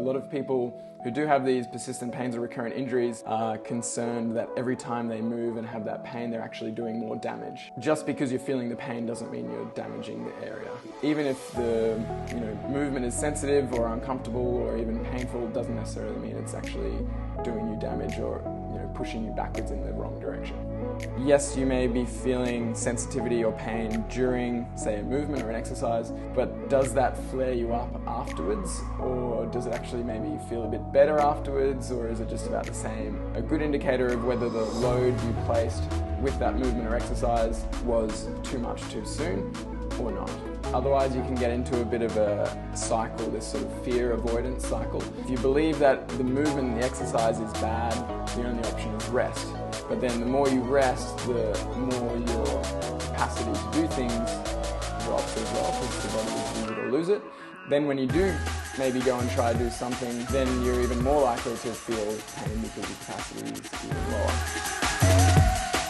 lot of people who do have these persistent pains or recurrent injuries are concerned that every time they move and have that pain, they're actually doing more damage. Just because you're feeling the pain doesn't mean you're damaging the area. Even if the movement is sensitive or uncomfortable or even painful, doesn't necessarily mean it's actually doing you damage or pushing you backwards in the wrong direction. Yes, you may be feeling sensitivity or pain during, say, a movement or an exercise, but does that flare you up afterwards, or does it actually maybe feel a bit better afterwards, or is it just about the same? A good indicator of whether the load you placed with that movement or exercise was too much too soon or not. Otherwise, you can get into a bit of a cycle, this sort of fear avoidance cycle. If you believe that the movement and the exercise is bad, the only option is rest. But then the more you rest, the more your capacity to do things drops as well, because the body is easy to lose it. Then when you do maybe go and try to do something, then you're even more likely to feel pain because your capacity is even lower.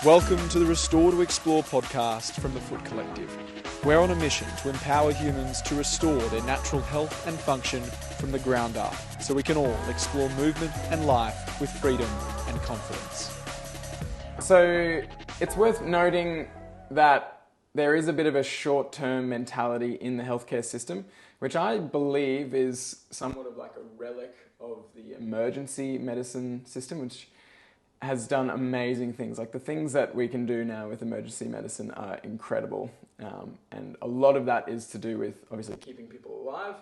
Welcome to the Restore to Explore podcast from the Foot Collective. We're on a mission to empower humans to restore their natural health and function from the ground up, so we can all explore movement and life with freedom and confidence. So it's worth noting that there is a bit of a short-term mentality in the healthcare system, which I believe is somewhat of like a relic of the emergency medicine system, which has done amazing things. Like the things that we can do now with emergency medicine are incredible. And a lot of that is to do with obviously keeping people alive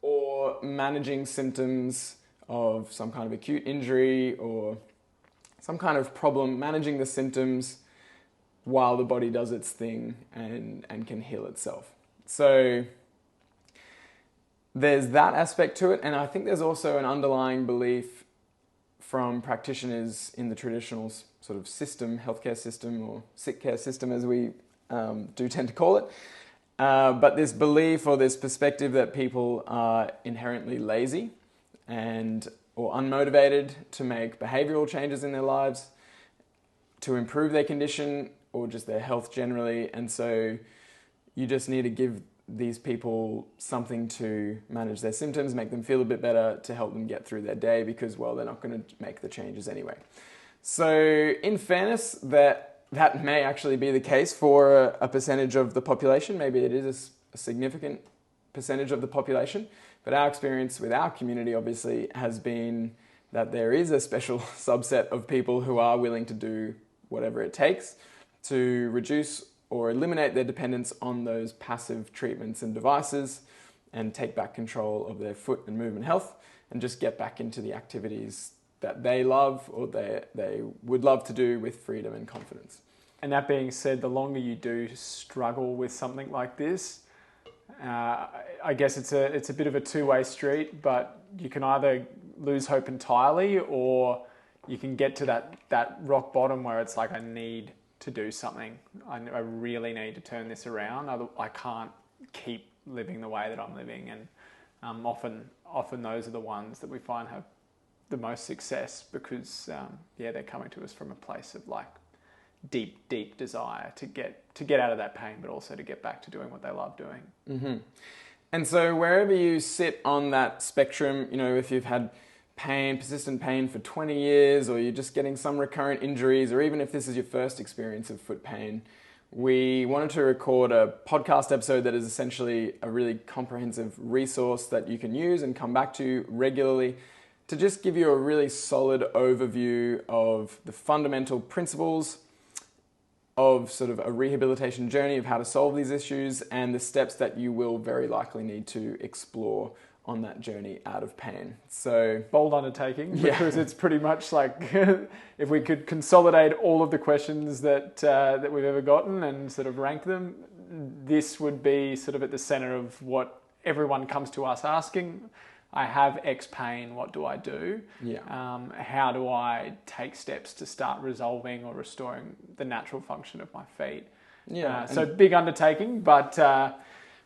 or managing symptoms of some kind of acute injury or some kind of problem, managing the symptoms while the body does its thing and can heal itself. So there's that aspect to it. And I think there's also an underlying belief from practitioners in the traditional sort of system, healthcare system or sick care system as we do tend to call it. But this belief or this perspective that people are inherently lazy or unmotivated to make behavioral changes in their lives, to improve their condition or just their health generally. And so you just need to give these people something to manage their symptoms, make them feel a bit better, to help them get through their day because, well, they're not going to make the changes anyway. So in fairness, that may actually be the case for a percentage of the population. Maybe it is a significant percentage of the population. But our experience with our community obviously has been that there is a special subset of people who are willing to do whatever it takes to reduce or eliminate their dependence on those passive treatments and devices and take back control of their foot and movement health and just get back into the activities that they love or they would love to do with freedom and confidence. And that being said, the longer you do struggle with something like this, I guess it's a bit of a two-way street, but you can either lose hope entirely or you can get to that rock bottom where it's like, I need to do something. I really need to turn this around. I can't keep living the way that I'm living. And often those are the ones that we find have the most success because they're coming to us from a place of like deep desire to get out of that pain, but also to get back to doing what they love doing. Mm-hmm. And so wherever you sit on that spectrum, if you've had persistent pain for 20 years, or you're just getting some recurrent injuries, or even if this is your first experience of foot pain, we wanted to record a podcast episode that is essentially a really comprehensive resource that you can use and come back to regularly to just give you a really solid overview of the fundamental principles of sort of a rehabilitation journey of how to solve these issues and the steps that you will very likely need to explore on that journey out of pain. So bold undertaking, because it's pretty much like if we could consolidate all of the questions that we've ever gotten and sort of rank them, this would be sort of at the center of what everyone comes to us asking. I have X pain, what do I do? Yeah. How do I take steps to start resolving or restoring the natural function of my feet? Yeah. So big undertaking, but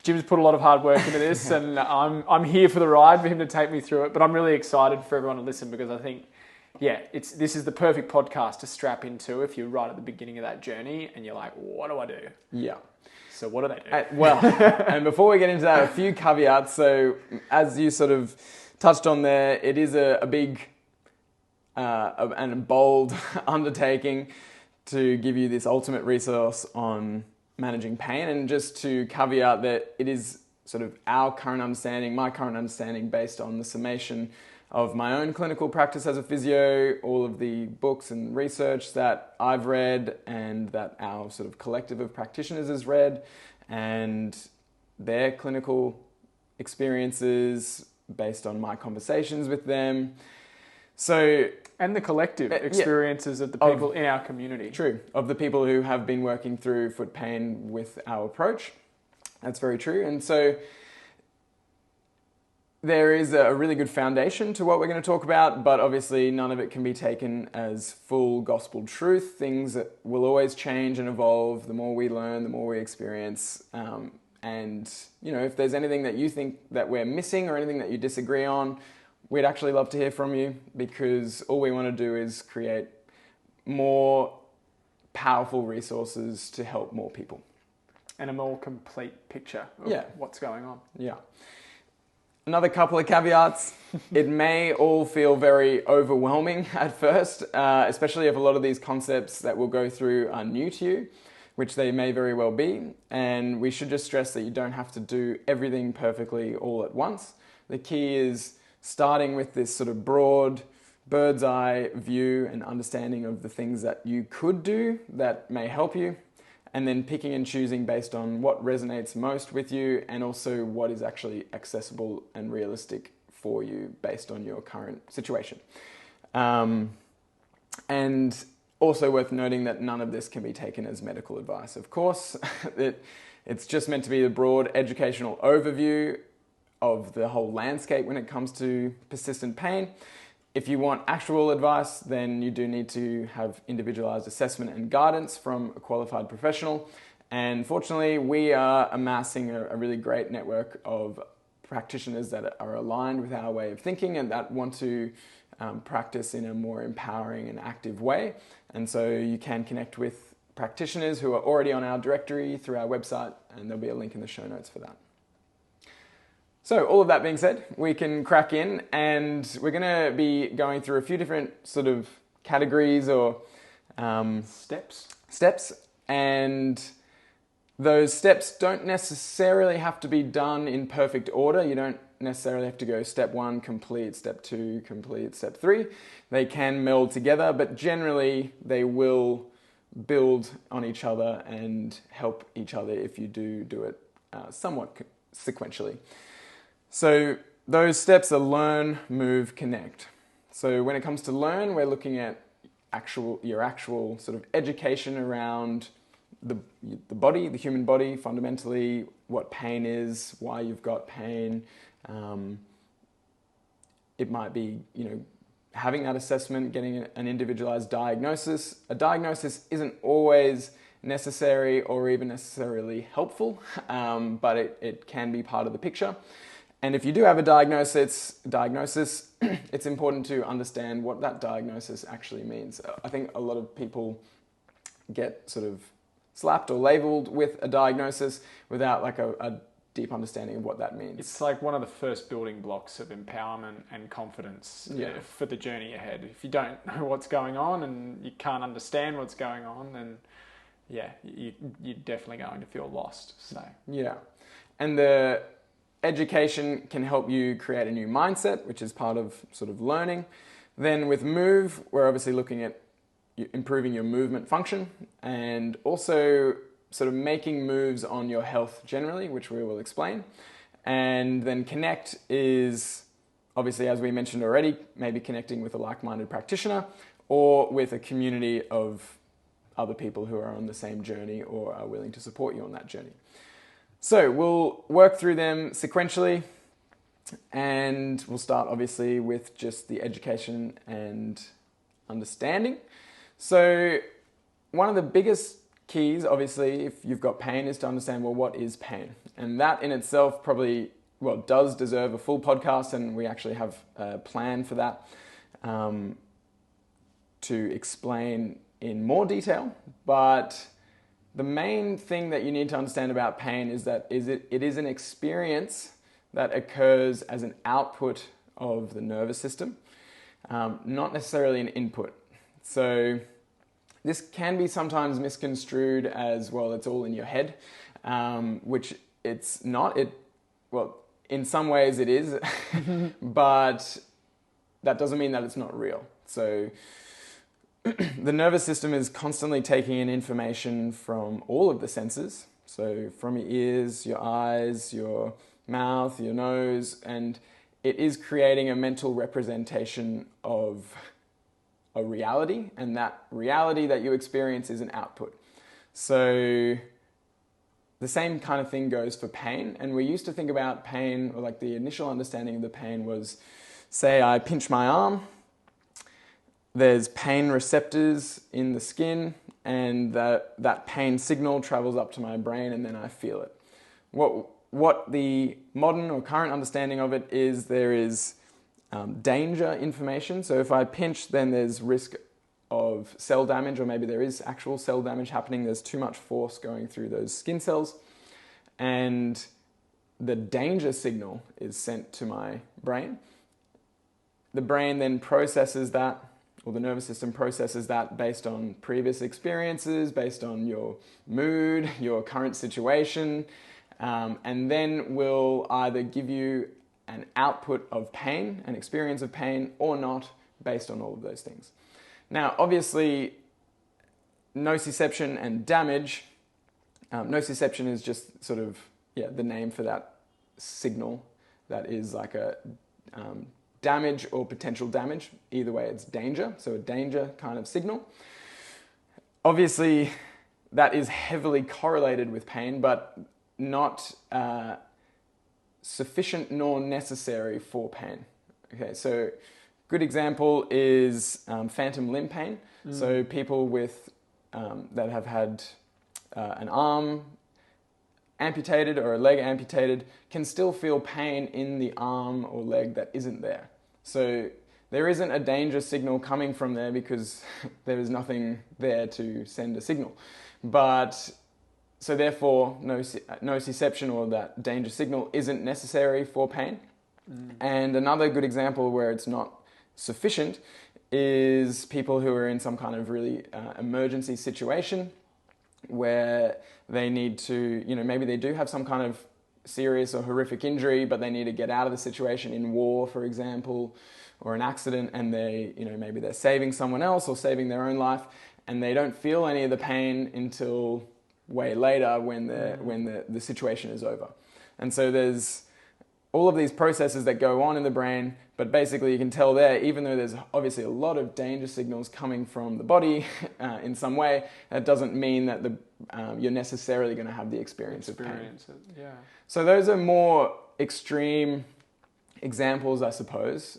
Jim's put a lot of hard work into this, and I'm here for the ride for him to take me through it. But I'm really excited for everyone to listen because I think, this is the perfect podcast to strap into if you're right at the beginning of that journey and you're like, what do I do? Yeah. So what do they do? And before we get into that, a few caveats. So as you sort of touched on there, it is a big and a bold undertaking to give you this ultimate resource on managing pain. And just to caveat that it is sort of our current understanding, my current understanding, based on the summation of my own clinical practice as a physio, all of the books and research that I've read and that our sort of collective of practitioners has read, and their clinical experiences based on my conversations with them. So, and the collective experiences of the people in our community. True. Of the people who have been working through foot pain with our approach. That's very true. And so there is a really good foundation to what we're going to talk about, but obviously none of it can be taken as full gospel truth. Things that will always change and evolve the more we learn, the more we experience. And, you know, if there's anything that you think that we're missing or anything that you disagree on, we'd actually love to hear from you, because all we want to do is create more powerful resources to help more people. And a more complete picture of what's going on. Yeah. Another couple of caveats. It may all feel very overwhelming at first, especially if a lot of these concepts that we'll go through are new to you, which they may very well be. And we should just stress that you don't have to do everything perfectly all at once. The key is starting with this sort of broad bird's eye view and understanding of the things that you could do that may help you, and then picking and choosing based on what resonates most with you and also what is actually accessible and realistic for you based on your current situation. And also worth noting that none of this can be taken as medical advice. Of course, it's just meant to be a broad educational overview of the whole landscape when it comes to persistent pain. If you want actual advice, then you do need to have individualized assessment and guidance from a qualified professional. And fortunately, we are amassing a really great network of practitioners that are aligned with our way of thinking and that want to practice in a more empowering and active way. And so you can connect with practitioners who are already on our directory through our website, and there'll be a link in the show notes for that. So all of that being said, we can crack in, and we're going to be going through a few different sort of categories or steps, and those steps don't necessarily have to be done in perfect order. You don't necessarily have to go step 1, complete, step 2, complete, step 3. They can meld together, but generally they will build on each other and help each other if you do it somewhat sequentially. So those steps are learn, move, connect. So when it comes to learn, we're looking at your actual sort of education around the body, the human body, fundamentally, what pain is, why you've got pain. It might be, having that assessment, getting an individualized diagnosis. A diagnosis isn't always necessary or even necessarily helpful, but it can be part of the picture. And if you do have a diagnosis, it's important to understand what that diagnosis actually means. I think a lot of people get sort of slapped or labeled with a diagnosis without like a deep understanding of what that means. It's like one of the first building blocks of empowerment and confidence for the journey ahead. If you don't know what's going on and you can't understand what's going on, then you're definitely going to feel lost. So and the education can help you create a new mindset, which is part of sort of learning. Then with move, we're obviously looking at improving your movement function and also sort of making moves on your health generally, which we will explain. And then connect is obviously, as we mentioned already, maybe connecting with a like-minded practitioner or with a community of other people who are on the same journey or are willing to support you on that journey. So we'll work through them sequentially, and we'll start obviously with just the education and understanding. So one of the biggest keys, obviously, if you've got pain, is to understand, well, what is pain? And that in itself probably, does deserve a full podcast, and we actually have a plan for that to explain in more detail. But the main thing that you need to understand about pain is that it is an experience that occurs as an output of the nervous system, not necessarily an input. So this can be sometimes misconstrued as, well, it's all in your head, which it's not. Well, in some ways it is, but that doesn't mean that it's not real. So the nervous system is constantly taking in information from all of the senses. So from your ears, your eyes, your mouth, your nose, and it is creating a mental representation of a reality, and that reality that you experience is an output. So the same kind of thing goes for pain, and we used to think about pain, or like the initial understanding of the pain was, say I pinch my arm, there's pain receptors in the skin, and that pain signal travels up to my brain, and then I feel it. What the modern or current understanding of it is, there is danger information. So if I pinch, then there's risk of cell damage, or maybe there is actual cell damage happening. There's too much force going through those skin cells, and the danger signal is sent to my brain. The brain then processes that, or the nervous system processes that based on previous experiences, based on your mood, your current situation, and then will either give you an output of pain, an experience of pain, or not, based on all of those things. Now, obviously, nociception and damage, nociception is just sort of, the name for that signal that is like a damage or potential damage. Either way, it's danger, so a danger kind of signal. Obviously, that is heavily correlated with pain, but not sufficient nor necessary for pain. Okay, so good example is phantom limb pain. So people with that have had an arm amputated or a leg amputated can still feel pain in the arm or leg that isn't there. So there isn't a danger signal coming from there because there is nothing there to send a signal. But so therefore, nociception, or that danger signal, isn't necessary for pain. And another good example where it's not sufficient is people who are in some kind of really emergency situation where they need to, maybe they do have some kind of serious or horrific injury, but they need to get out of the situation in war, for example, or an accident, and they, maybe they're saving someone else or saving their own life, and they don't feel any of the pain until way later when the situation is over. And so there's all of these processes that go on in the brain, but basically you can tell there, even though there's obviously a lot of danger signals coming from the body in some way, that doesn't mean that you're necessarily going to have the experience of pain. Yeah. So those are more extreme examples, I suppose,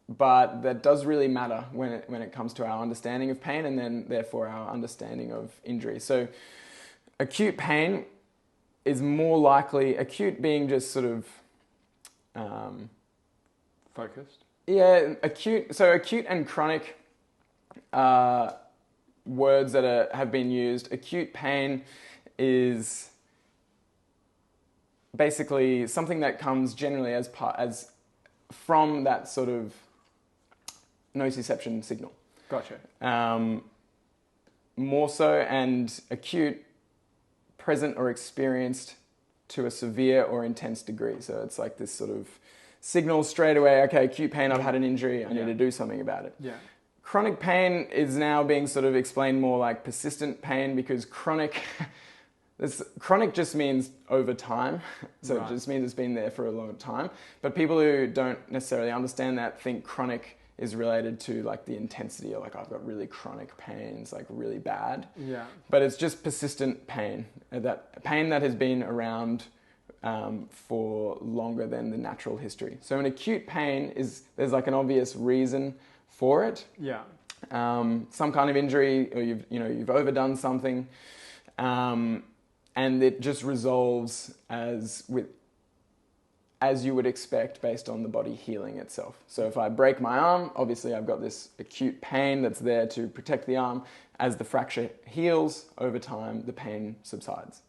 but that does really matter when it comes to our understanding of pain, and then therefore our understanding of injury. So acute pain is more likely, acute being just sort of focused. Yeah, acute. So acute and chronic words that have been used. Acute pain is basically something that comes generally as from that sort of nociception signal. Gotcha. More so, and acute, present or experienced to a severe or intense degree. So it's like this sort of signal straight away, okay, acute pain, I've had an injury, I need to do something about it. Yeah. Chronic pain is now being sort of explained more like persistent pain, because chronic just means over time. So It just means it's been there for a long time. But people who don't necessarily understand that think chronic is related to like the intensity, or like I've got really chronic pains, like really bad. Yeah. But it's just persistent pain, that pain that has been around for longer than the natural history. So an acute pain there's like an obvious reason for it. Yeah. Some kind of injury, or you've overdone something, and it just resolves as you would expect based on the body healing itself. So if I break my arm, obviously I've got this acute pain that's there to protect the arm. As the fracture heals over time, the pain subsides.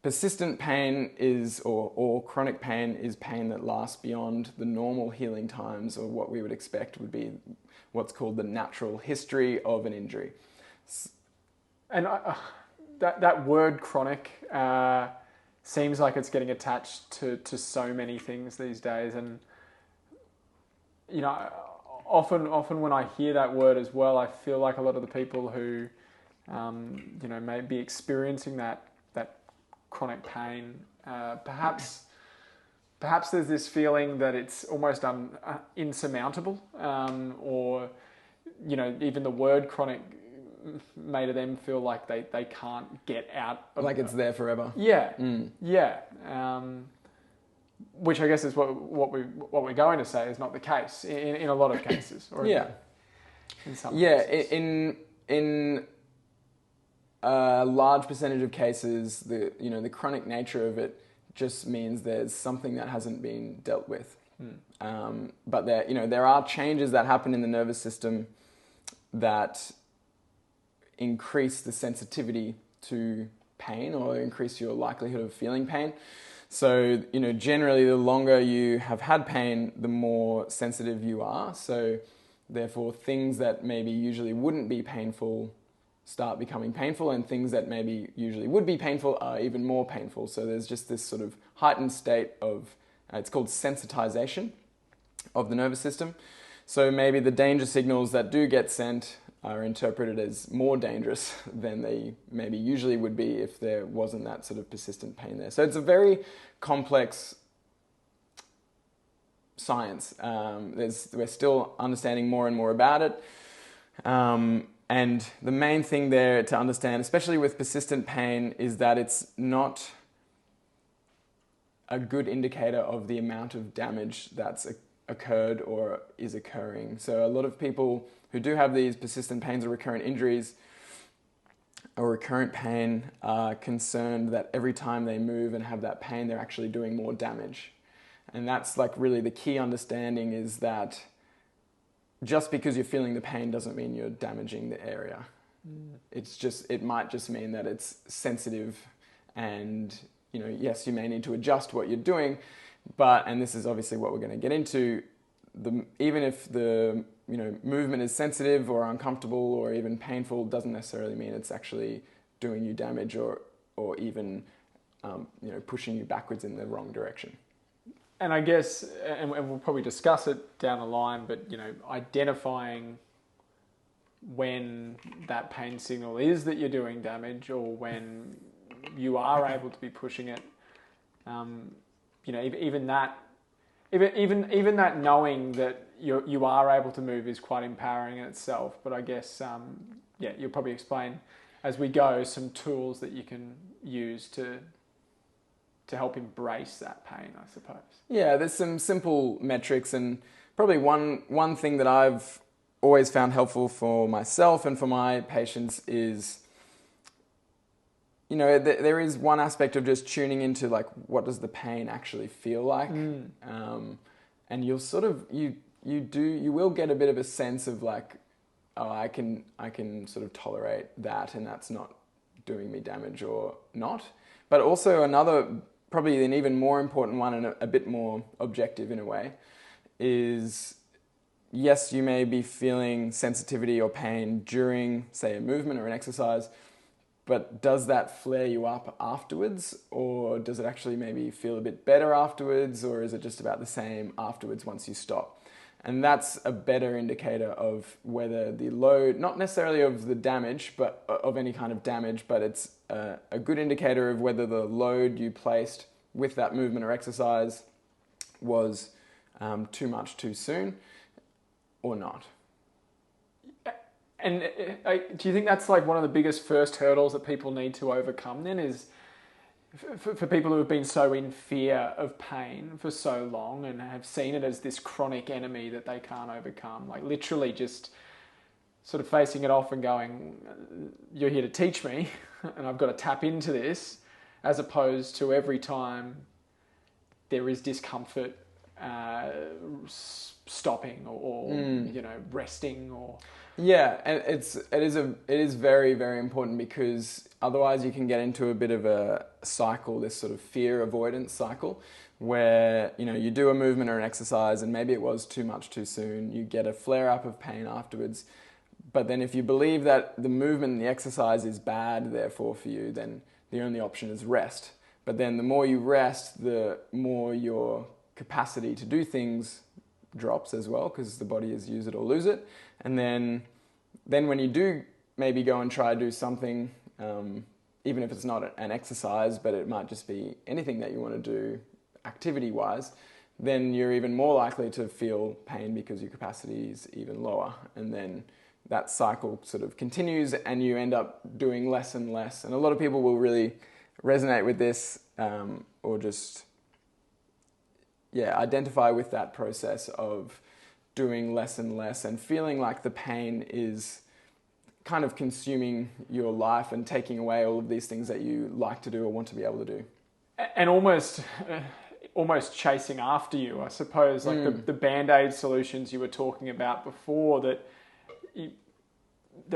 persistent pain is, or chronic pain is pain that lasts beyond the normal healing times, or what we would expect would be what's called the natural history of an injury. And that word chronic seems like it's getting attached to so many things these days. And, you know, often when I hear that word as well, I feel like a lot of the people who, you know, may be experiencing that chronic pain, perhaps there's this feeling that it's almost insurmountable, or, you know, even the word chronic may to them feel like they can't get out of, like it's there forever. Yeah. Which I guess is what we're going to say is not the case in a lot of cases. Or yeah. In some cases. In a large percentage of cases, the chronic nature of it just means there's something that hasn't been dealt with. But there are changes that happen in the nervous system that increase the sensitivity to pain, or increase your likelihood of feeling pain. So, generally the longer you have had pain, the more sensitive you are. So therefore things that maybe usually wouldn't be painful start becoming painful, and things that maybe usually would be painful are even more painful. So there's just this sort of heightened state of, it's called sensitization of the nervous system. So maybe the danger signals that do get sent are interpreted as more dangerous than they maybe usually would be if there wasn't that sort of persistent pain there. So it's a very complex science. We're still understanding more and more about it. And the main thing there to understand, especially with persistent pain, is that it's not a good indicator of the amount of damage that's occurred or is occurring. So a lot of people who do have these persistent pains or recurrent injuries or recurrent pain are concerned that every time they move and have that pain, they're actually doing more damage. And that's like really the key understanding, is that just because you're feeling the pain doesn't mean you're damaging the area. It might just mean that it's sensitive, and yes, you may need to adjust what you're doing, but, and this is obviously what we're going to get into, even if the movement is sensitive or uncomfortable or even painful, doesn't necessarily mean it's actually doing you damage or even pushing you backwards in the wrong direction. And I guess, and we'll probably discuss it down the line, but identifying when that pain signal is that you're doing damage, or when you are able to be pushing it, even that knowing that you are able to move is quite empowering in itself. But I guess you'll probably explain as we go some tools that you can use to help embrace that pain, I suppose. Yeah, there's some simple metrics, and probably one thing that I've always found helpful for myself and for my patients is, there is one aspect of just tuning into like, what does the pain actually feel like? And you'll sort of, you will get a bit of a sense of like, oh, I can sort of tolerate that, and that's not doing me damage or not. But also another, probably an even more important one, and a bit more objective in a way, is yes, you may be feeling sensitivity or pain during, say, a movement or an exercise, but does that flare you up afterwards, or does it actually maybe feel a bit better afterwards, or is it just about the same afterwards once you stop? And that's a better indicator of whether the load, not necessarily of the damage, but of any kind of damage, but it's a good indicator of whether the load you placed with that movement or exercise was too much too soon or not. And do you think that's like one of the biggest first hurdles that people need to overcome then, is for people who have been so in fear of pain for so long and have seen it as this chronic enemy that they can't overcome, like literally just sort of facing it off and going, you're here to teach me and I've got to tap into this, as opposed to every time there is discomfort, stopping or resting or. Yeah, and it is very, very important, because otherwise you can get into a bit of a cycle, this sort of fear avoidance cycle, where you do a movement or an exercise and maybe it was too much too soon, you get a flare up of pain afterwards. But then if you believe that the movement and the exercise is bad, therefore for you, then the only option is rest. But then the more you rest, the more your capacity to do things drops as well, because the body is use it or lose it. And then when you do maybe go and try to do something, even if it's not an exercise, but it might just be anything that you want to do activity-wise, then you're even more likely to feel pain because your capacity is even lower. And then that cycle sort of continues and you end up doing less and less. And a lot of people will really resonate with this, or just identify with that process of doing less and less and feeling like the pain is kind of consuming your life and taking away all of these things that you like to do or want to be able to do. And almost chasing after you, I suppose, like the Band-Aid solutions you were talking about before that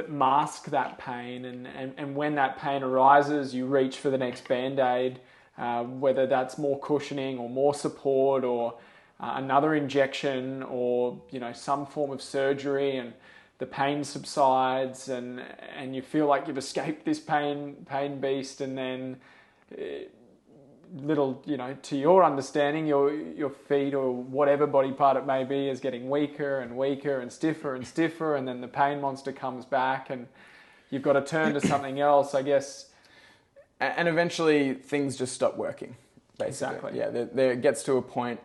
mask that pain, and when that pain arises, you reach for the next Band-Aid, whether that's more cushioning or more support or another injection or some form of surgery, and the pain subsides and you feel like you've escaped this pain beast, and then little, to your understanding, your feet or whatever body part it may be is getting weaker and weaker and stiffer, and then the pain monster comes back and you've got to turn to something else, I guess. And eventually things just stop working, basically. Exactly. Yeah, there it gets to a point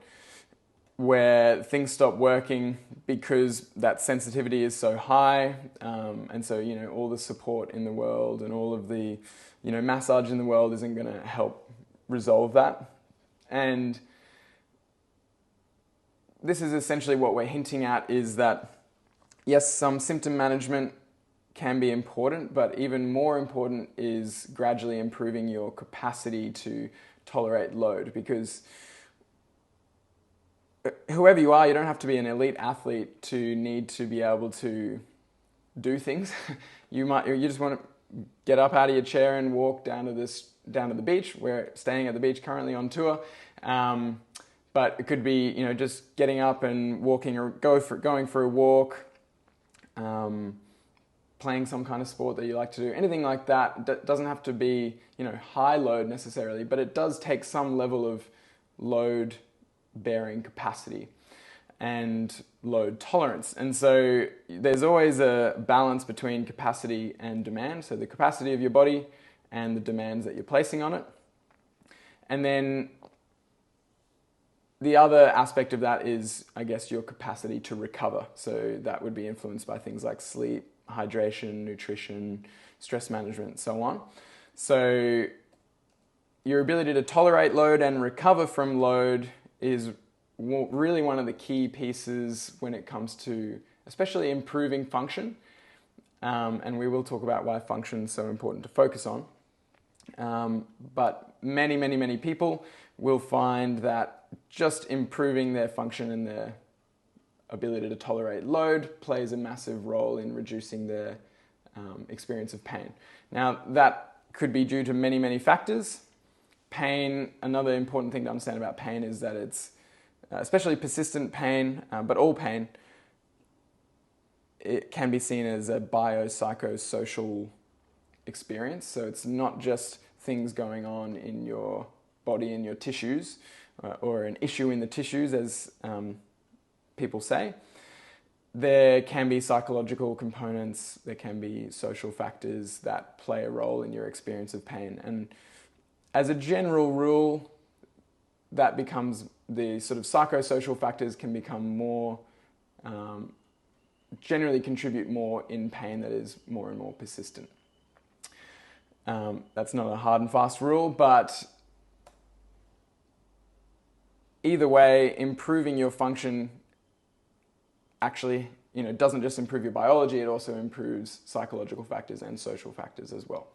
where things stop working because that sensitivity is so high, and so all the support in the world and all of the massage in the world isn't going to help resolve that. And this is essentially what we're hinting at, is that yes, some symptom management can be important, but even more important is gradually improving your capacity to tolerate load, because whoever you are, you don't have to be an elite athlete to need to be able to do things. You just want to get up out of your chair and walk down to the beach. We're staying at the beach currently on tour, but it could be just getting up and walking or going for a walk, playing some kind of sport that you like to do. Anything like that doesn't have to be high load necessarily, but it does take some level of load bearing capacity and load tolerance. And so there's always a balance between capacity and demand. So the capacity of your body and the demands that you're placing on it. And then the other aspect of that is, I guess, your capacity to recover. So that would be influenced by things like sleep, hydration, nutrition, stress management, so on. So your ability to tolerate load and recover from load is really one of the key pieces when it comes to especially improving function. And we will talk about why function is so important to focus on. But many people will find that just improving their function and their ability to tolerate load plays a massive role in reducing their experience of pain. Now, that could be due to many factors. Pain, another important thing to understand about pain is that it's, especially persistent pain, but all pain, it can be seen as a biopsychosocial experience. So it's not just things going on in your body and your tissues, or an issue in the tissues, as people say. There can be psychological components, there can be social factors that play a role in your experience of pain. And as a general rule, that becomes the sort of psychosocial factors can become more, generally contribute more in pain that is more and more persistent. That's not a hard and fast rule, but either way, improving your function actually, doesn't just improve your biology, it also improves psychological factors and social factors as well.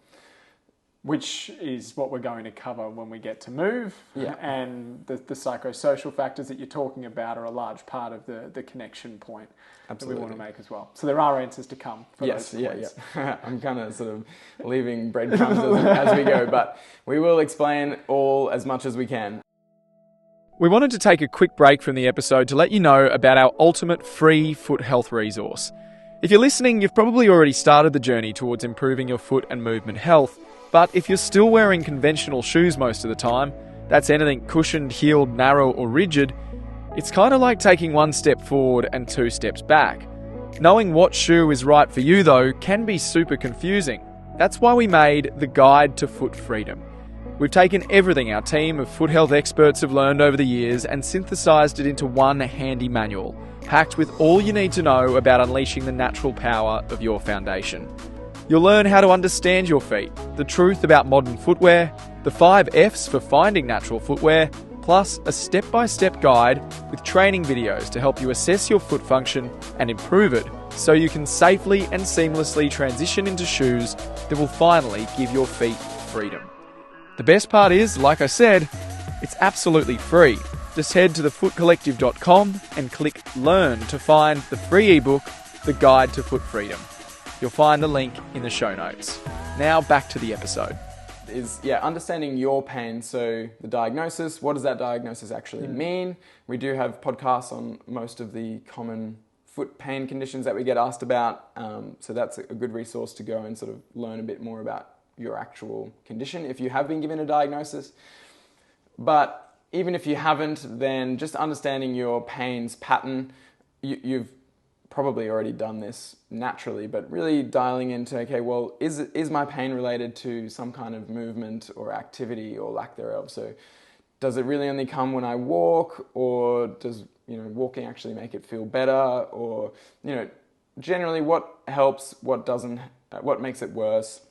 which is what we're going to cover when we get to move. Yeah. And the psychosocial factors that you're talking about are a large part of the connection point Absolutely. that we want to make as well. So there are answers to come for Yes, those points. yeah. I'm kind of sort of leaving breadcrumbs as we go, but we will explain all as much as we can. We wanted to take a quick break from the episode to let you know about our ultimate free foot health resource. If you're listening, you've probably already started the journey towards improving your foot and movement health, but if you're still wearing conventional shoes most of the time, that's anything cushioned, heeled, narrow or rigid, it's kind of like taking one step forward and 2 steps back. Knowing what shoe is right for you though can be super confusing. That's why we made the Guide to Foot Freedom. We've taken everything our team of foot health experts have learned over the years and synthesised it into one handy manual, packed with all you need to know about unleashing the natural power of your foundation. You'll learn how to understand your feet, the truth about modern footwear, the 5 F's for finding natural footwear, plus a step-by-step guide with training videos to help you assess your foot function and improve it so you can safely and seamlessly transition into shoes that will finally give your feet freedom. The best part is, like I said, it's absolutely free. Just head to thefootcollective.com and click Learn to find the free ebook, The Guide to Foot Freedom. You'll find the link in the show notes. Now back to the episode. Understanding your pain. So the diagnosis, what does that diagnosis actually mean? We do have podcasts on most of the common foot pain conditions that we get asked about. So that's a good resource to go and sort of learn a bit more about your actual condition if you have been given a diagnosis. But even if you haven't, then just understanding your pain's pattern, you've probably already done this naturally, but really dialing into, okay, well, is my pain related to some kind of movement or activity or lack thereof? So does it really only come when I walk, or does walking actually make it feel better? Or generally what helps, what doesn't, what makes it worse?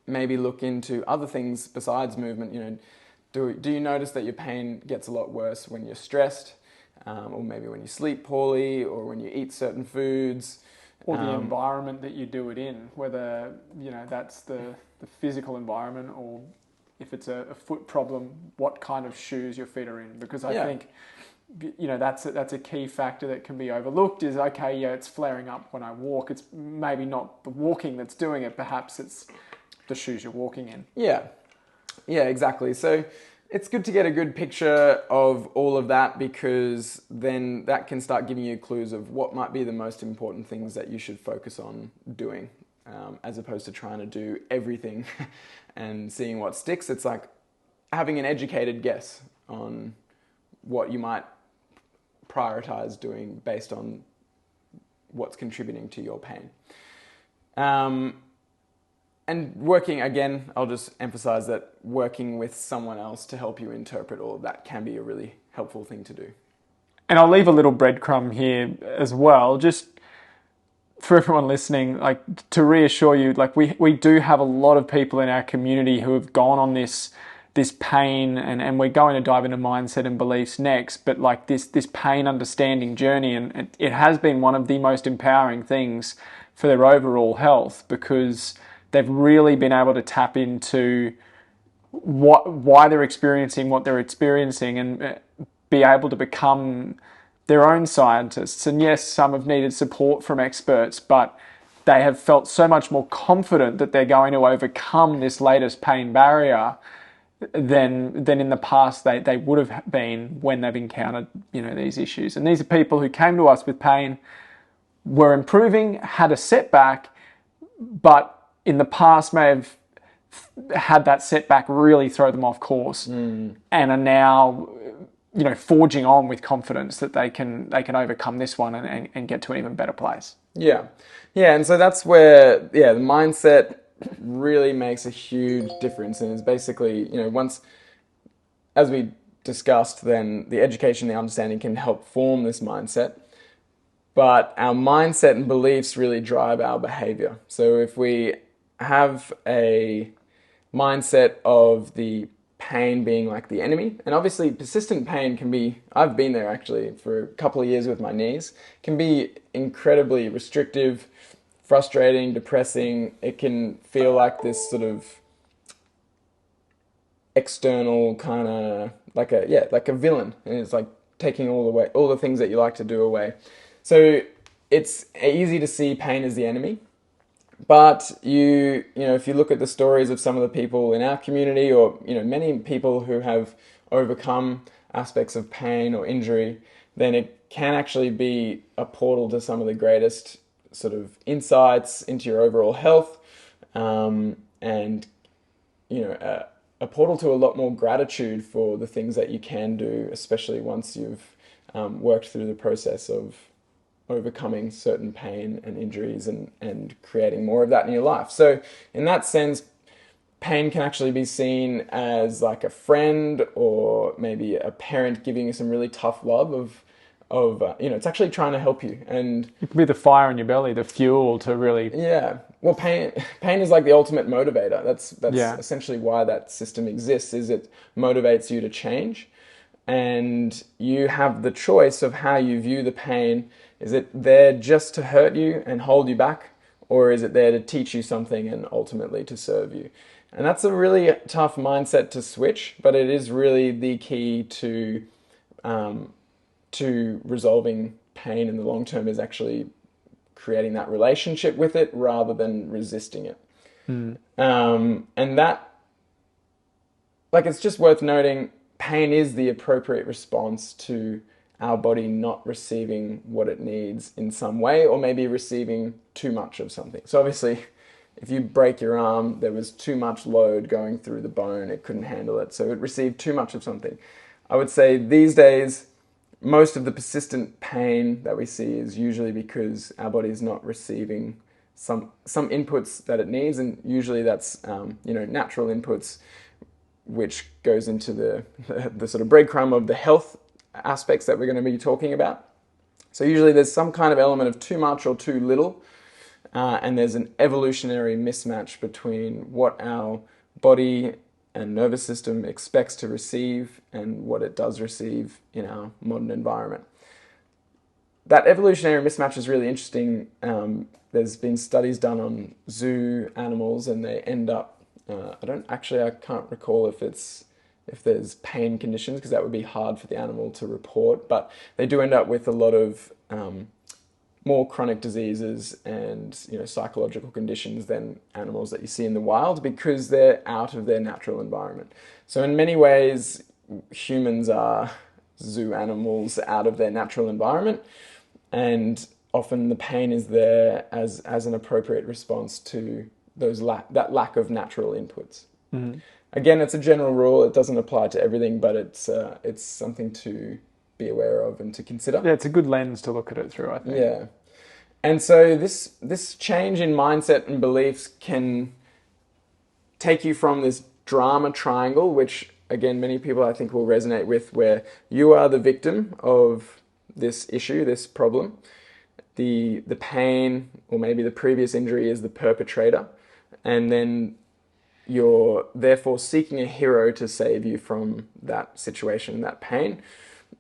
Maybe look into other things besides movement. Do you notice that your pain gets a lot worse when you're stressed, or maybe when you sleep poorly, or when you eat certain foods, or the environment that you do it in, whether that's the physical environment, or if it's a foot problem, what kind of shoes your feet are in? Because I think that's a key factor that can be overlooked. Is it's flaring up when I walk. It's maybe not the walking that's doing it. Perhaps it's the shoes you're walking in. Yeah, exactly. So it's good to get a good picture of all of that, because then that can start giving you clues of what might be the most important things that you should focus on doing, as opposed to trying to do everything and seeing what sticks. It's like having an educated guess on what you might prioritize doing based on what's contributing to your pain. And working, again, I'll just emphasize that working with someone else to help you interpret all of that can be a really helpful thing to do. And I'll leave a little breadcrumb here as well, just for everyone listening, to reassure you, we do have a lot of people in our community who have gone on this pain, and we're going to dive into mindset and beliefs next, but this pain understanding journey, and it has been one of the most empowering things for their overall health, because they've really been able to tap into why they're experiencing what they're experiencing, and be able to become their own scientists. And yes, some have needed support from experts, but they have felt so much more confident that they're going to overcome this latest pain barrier than in the past they would have been when they've encountered these issues. And these are people who came to us with pain, were improving, had a setback, but in the past may have had that setback really throw them off course, and are now forging on with confidence that they can overcome this one and get to an even better place. And so that's where the mindset really makes a huge difference. And it's basically once, as we discussed, then the education, the understanding can help form this mindset, but our mindset and beliefs really drive our behavior. So if we have a mindset of the pain being like the enemy, and obviously persistent pain can be, I've been there actually for a couple of years with my knees, can be incredibly restrictive, frustrating, depressing. It can feel like this sort of external kind of like a villain, and it's like taking all the things that you like to do away. So it's easy to see pain as the enemy. But you know, if you look at the stories of some of the people in our community, or you know, many people who have overcome aspects of pain or injury, then it can actually be a portal to some of the greatest sort of insights into your overall health, and you know, a portal to a lot more gratitude for the things that you can do, especially once you've worked through the process of overcoming certain pain and injuries and creating more of that in your life. So in that sense, pain can actually be seen as like a friend, or maybe a parent giving you some really tough love of you know, it's actually trying to help you. And it can be the fire in your belly, the fuel to really... Yeah. Well, pain is like the ultimate motivator. That's Yeah. essentially why that system exists, is it motivates you to change. And you have the choice of how you view the pain. Is it there just to hurt you and hold you back? Or is it there to teach you something and ultimately to serve you? And that's a really tough mindset to switch, but it is really the key to resolving pain in the long term, is actually creating that relationship with it rather than resisting it. And that, like, it's just worth noting, pain is the appropriate response to our body not receiving what it needs in some way, or maybe receiving too much of something. So obviously, if you break your arm, there was too much load going through the bone, it couldn't handle it, so it received too much of something. I would say these days, most of the persistent pain that we see is usually because our body is not receiving some inputs that it needs, and usually that's you know, natural inputs, which goes into the sort of breadcrumb of the health aspects that we're going to be talking about. So usually there's some kind of element of too much or too little, and there's an evolutionary mismatch between what our body and nervous system expects to receive and what it does receive in our modern environment. That evolutionary mismatch is really interesting. There's been studies done on zoo animals, and they end up, I can't recall if there's pain conditions, because that would be hard for the animal to report, but they do end up with a lot of more chronic diseases and, you know, psychological conditions than animals that you see in the wild, because they're out of their natural environment. So in many ways, humans are zoo animals out of their natural environment, and often the pain is there as an appropriate response to that lack of natural inputs. Mm-hmm. Again, it's a general rule. It doesn't apply to everything, but it's something to be aware of and to consider. Yeah, it's a good lens to look at it through, I think. Yeah. And so this change in mindset and beliefs can take you from this drama triangle, which, again, many people I think will resonate with, where you are the victim of this issue, this problem. The pain, or maybe the previous injury, is the perpetrator. And then you're therefore seeking a hero to save you from that situation, that pain.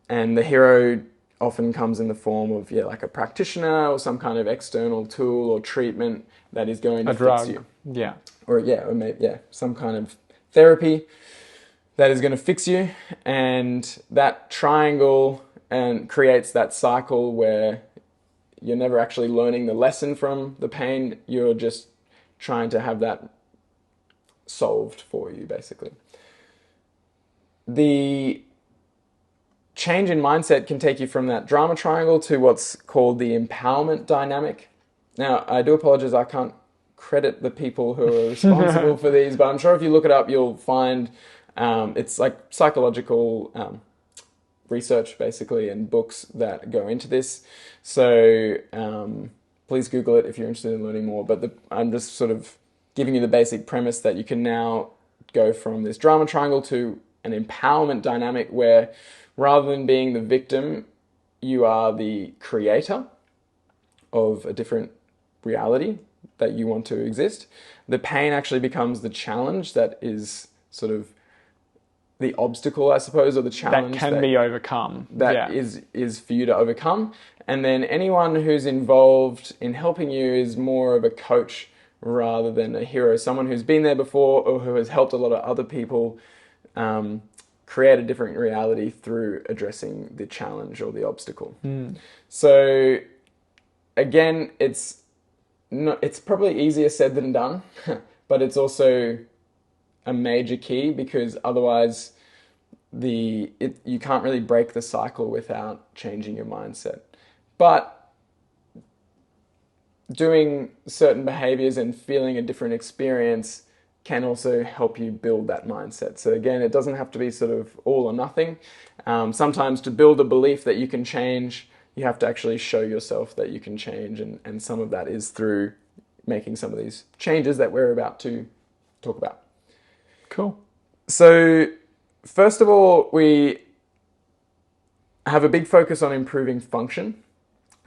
And the hero often comes in the form of, like a practitioner or some kind of external tool or treatment that is going to fix you. Yeah. Or maybe some kind of therapy that is going to fix you. And that triangle and creates that cycle where you're never actually learning the lesson from the pain. You're just trying to have that solved for you, basically. The change in mindset can take you from that drama triangle to what's called the empowerment dynamic. Now, I do apologize, I can't credit the people who are responsible for these, but I'm sure if you look it up, you'll find it's like psychological research, basically, and books that go into this. So please Google it if you're interested in learning more. But I'm just sort of giving you the basic premise that you can now go from this drama triangle to an empowerment dynamic where, rather than being the victim, you are the creator of a different reality that you want to exist. The pain actually becomes the challenge that is sort of the obstacle, I suppose, or the challenge that can be overcome. That is for you to overcome. And then anyone who's involved in helping you is more of a coach rather than a hero, someone who's been there before or who has helped a lot of other people create a different reality through addressing the challenge or the obstacle. So again, it's probably easier said than done, but it's also a major key, because otherwise you can't really break the cycle without changing your mindset. But doing certain behaviors and feeling a different experience can also help you build that mindset. So again, it doesn't have to be sort of all or nothing. Sometimes to build a belief that you can change, you have to actually show yourself that you can change. And some of that is through making some of these changes that we're about to talk about. Cool. So first of all, we have a big focus on improving function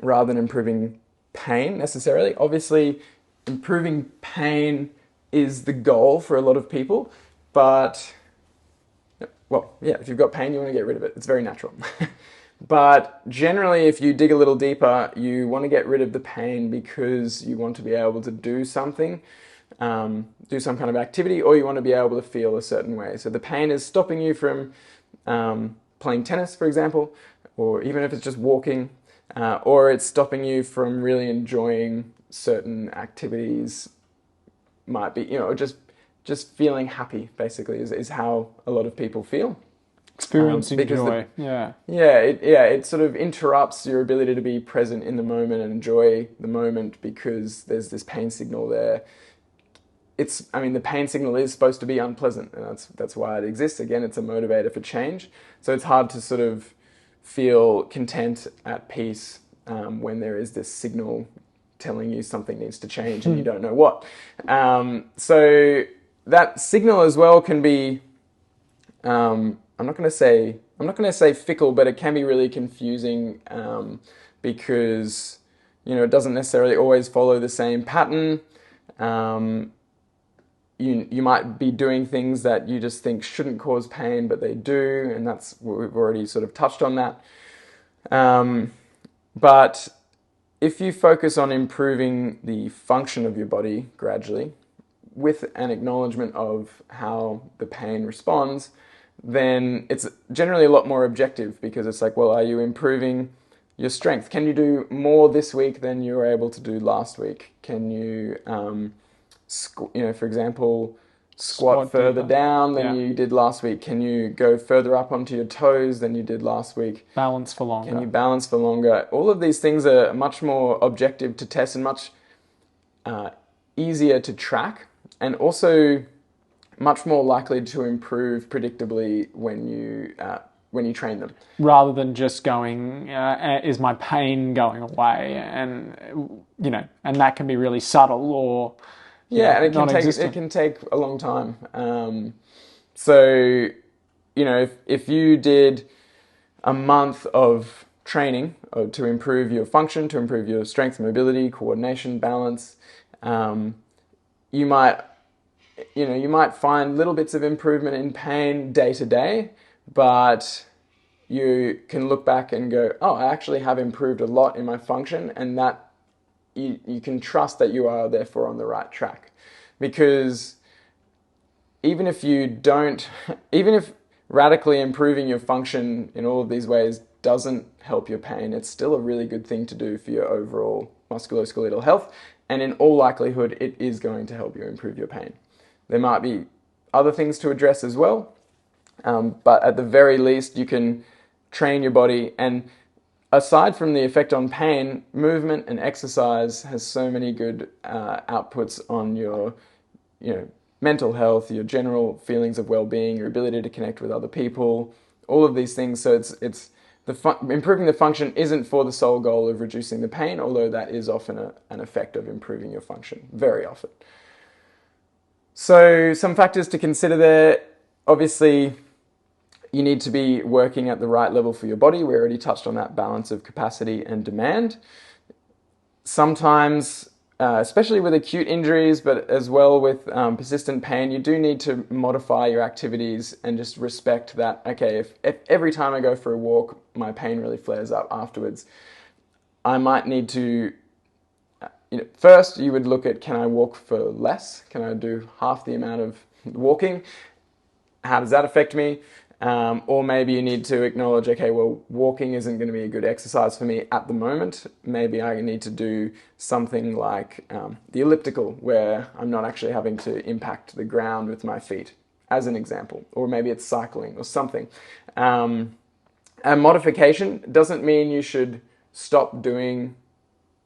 rather than improving pain necessarily. Obviously, improving pain is the goal for a lot of people, but well, yeah, if you've got pain, you want to get rid of it. It's very natural. But generally, if you dig a little deeper, you want to get rid of the pain because you want to be able to do something, do some kind of activity, or you want to be able to feel a certain way. So the pain is stopping you from playing tennis, for example, or even if it's just walking, or it's stopping you from really enjoying certain activities. Might be, just feeling happy, basically, is how a lot of people feel. Experiencing joy. It sort of interrupts your ability to be present in the moment and enjoy the moment because there's this pain signal there. The pain signal is supposed to be unpleasant, and that's why it exists. Again, it's a motivator for change. So it's hard to sort of feel content, at peace, when there is this signal telling you something needs to change and you don't know what. So that signal as well can be, I'm not going to say fickle, but it can be really confusing because it doesn't necessarily always follow the same pattern. You might be doing things that you just think shouldn't cause pain, but they do, and we've already sort of touched on that. But if you focus on improving the function of your body gradually, with an acknowledgement of how the pain responds, then it's generally a lot more objective, because it's like, well, are you improving your strength? Can you do more this week than you were able to do last week? Can you, for example, squat further down than you did last week? Can you go further up onto your toes than you did last week? Balance for longer. Can you balance for longer? All of these things are much more objective to test and much easier to track, and also much more likely to improve predictably when you train them. Rather than just going, is my pain going away? And and that can be really subtle or and it can take a long time. So if you did a month of training to improve your function, to improve your strength, mobility, coordination, balance, you might find little bits of improvement in pain day to day, but you can look back and go, oh, I actually have improved a lot in my function, and that you can trust that you are therefore on the right track. Because even if radically improving your function in all of these ways doesn't help your pain, it's still a really good thing to do for your overall musculoskeletal health, and in all likelihood it is going to help you improve your pain. There might be other things to address as well, but at the very least you can train your body. And aside from the effect on pain, movement and exercise has so many good outputs on your mental health, your general feelings of well-being, your ability to connect with other people, all of these things. So it's improving the function isn't for the sole goal of reducing the pain, although that is often an effect of improving your function, very often. So some factors to consider there. Obviously, you need to be working at the right level for your body. We already touched on that balance of capacity and demand. Sometimes, especially with acute injuries, but as well with persistent pain, you do need to modify your activities and just respect that, okay, if every time I go for a walk, my pain really flares up afterwards, I might need to, first you would look at, can I walk for less? Can I do half the amount of walking? how does that affect me? Or maybe you need to acknowledge, okay, well, walking isn't going to be a good exercise for me at the moment. Maybe I need to do something like the elliptical, where I'm not actually having to impact the ground with my feet, as an example. Or maybe it's cycling or something. And modification doesn't mean you should stop doing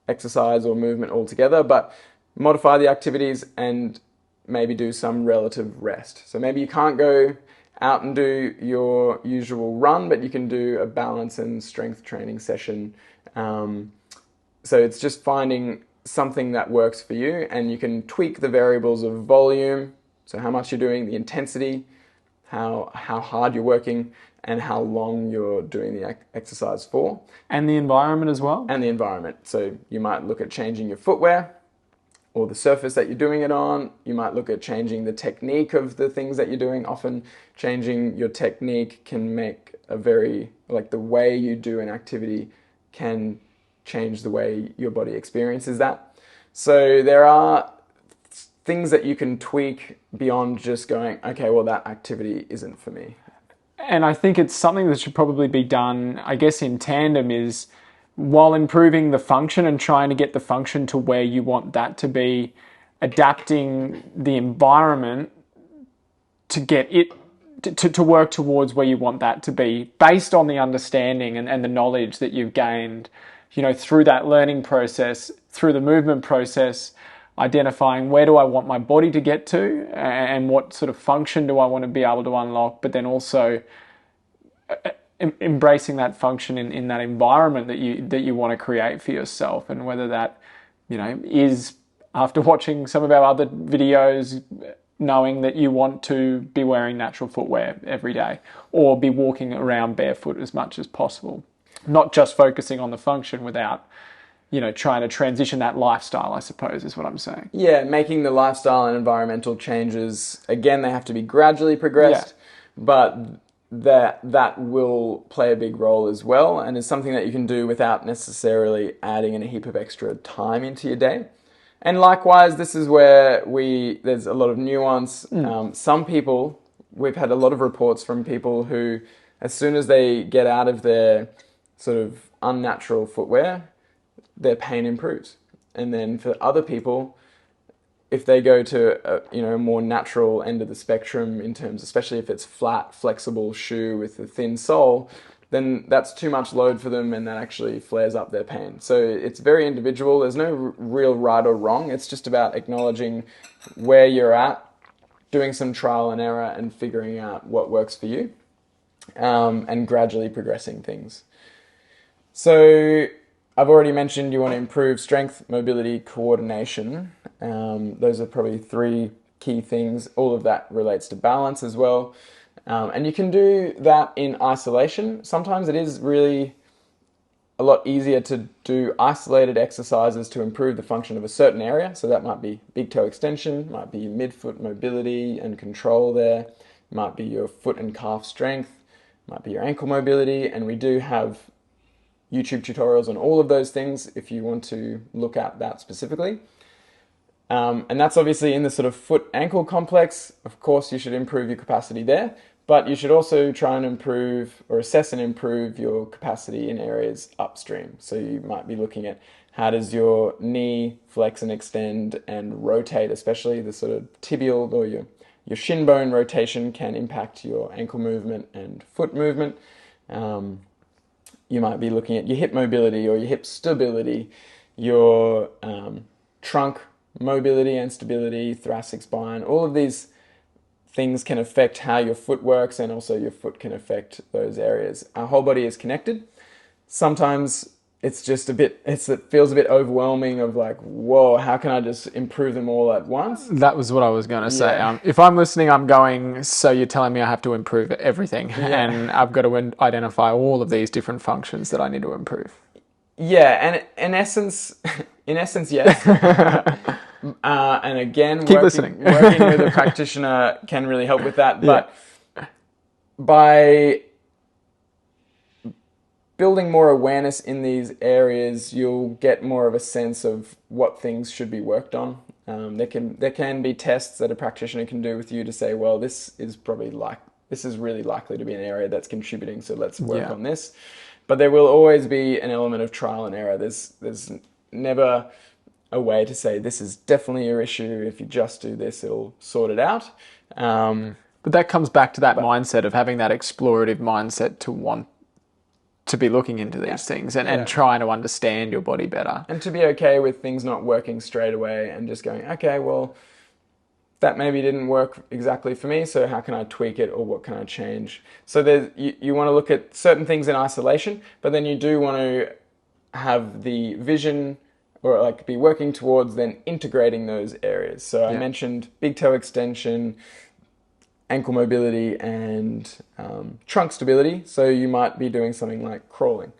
exercise or movement altogether, but modify the activities and maybe do some relative rest. So maybe you can't go out and do your usual run, but you can do a balance and strength training session. So it's just finding something that works for you, and you can tweak the variables of volume, so how much you're doing, the intensity, how hard you're working, and how long you're doing the exercise for. And the environment as well? And the environment. So you might look at changing your footwear or the surface that you're doing it on. You might look at changing the technique of the things that you're doing. Often changing your technique can make the way you do an activity can change the way your body experiences that. So there are things that you can tweak beyond just going, okay, well, that activity isn't for me. And I think it's something that should probably be done, I guess, in tandem, is while improving the function and trying to get the function to where you want that to be, adapting the environment to get it to work towards where you want that to be, based on the understanding and the knowledge that you've gained, through that learning process, through the movement process, identifying where do I want my body to get to and what sort of function do I want to be able to unlock, but then also embracing that function in that environment that you want to create for yourself. And whether that, is, after watching some of our other videos, knowing that you want to be wearing natural footwear every day or be walking around barefoot as much as possible. Not just focusing on the function without, trying to transition that lifestyle, I suppose, is what I'm saying. Yeah, making the lifestyle and environmental changes, again, they have to be gradually progressed, but that will play a big role as well, and is something that you can do without necessarily adding in a heap of extra time into your day. And likewise, this is where there's a lot of nuance. Some people, we've had a lot of reports from people who, as soon as they get out of their sort of unnatural footwear, their pain improves. And then for other people, if they go to a more natural end of the spectrum in terms, especially if it's flat, flexible shoe with a thin sole, then that's too much load for them, and that actually flares up their pain. So it's very individual. There's no real right or wrong. It's just about acknowledging where you're at, doing some trial and error, and figuring out what works for you, and gradually progressing things. So I've already mentioned you want to improve strength, mobility, coordination. Those are probably 3 key things. All of that relates to balance as well. And you can do that in isolation. Sometimes it is really a lot easier to do isolated exercises to improve the function of a certain area. So that might be big toe extension, might be midfoot mobility and control there, might be your foot and calf strength, might be your ankle mobility. And we do have YouTube tutorials on all of those things if you want to look at that specifically. And that's obviously in the sort of foot-ankle complex. Of course, you should improve your capacity there, but you should also try and improve or assess and improve your capacity in areas upstream. So you might be looking at how does your knee flex and extend and rotate, especially the sort of tibial or your shin bone rotation can impact your ankle movement and foot movement. You might be looking at your hip mobility or your hip stability, your trunk mobility and stability, thoracic spine. All of these things can affect how your foot works, and also your foot can affect those areas. Our whole body is connected. Sometimes it's just it feels a bit overwhelming of like, whoa, how can I just improve them all at once? That was what I was going to say. If I'm listening, I'm going, so you're telling me I have to improve everything, and I've got to identify all of these different functions that I need to improve. Yeah, and in essence, yes. And again, working with a practitioner can really help with that. But by building more awareness in these areas, you'll get more of a sense of what things should be worked on. There can be tests that a practitioner can do with you to say, well, this is really likely to be an area that's contributing, so let's work on this. But there will always be an element of trial and error. There's never a way to say this is definitely your issue. If you just do this, it'll sort it out. But that comes back to that mindset of having that explorative mindset to want to be looking into these things and trying to understand your body better. And to be okay with things not working straight away and just going, okay, well, that maybe didn't work exactly for me, so how can I tweak it or what can I change? So you want to look at certain things in isolation, but then you do want to have the vision or like be working towards then integrating those areas. So I mentioned big toe extension, ankle mobility, and trunk stability. So you might be doing something like crawling.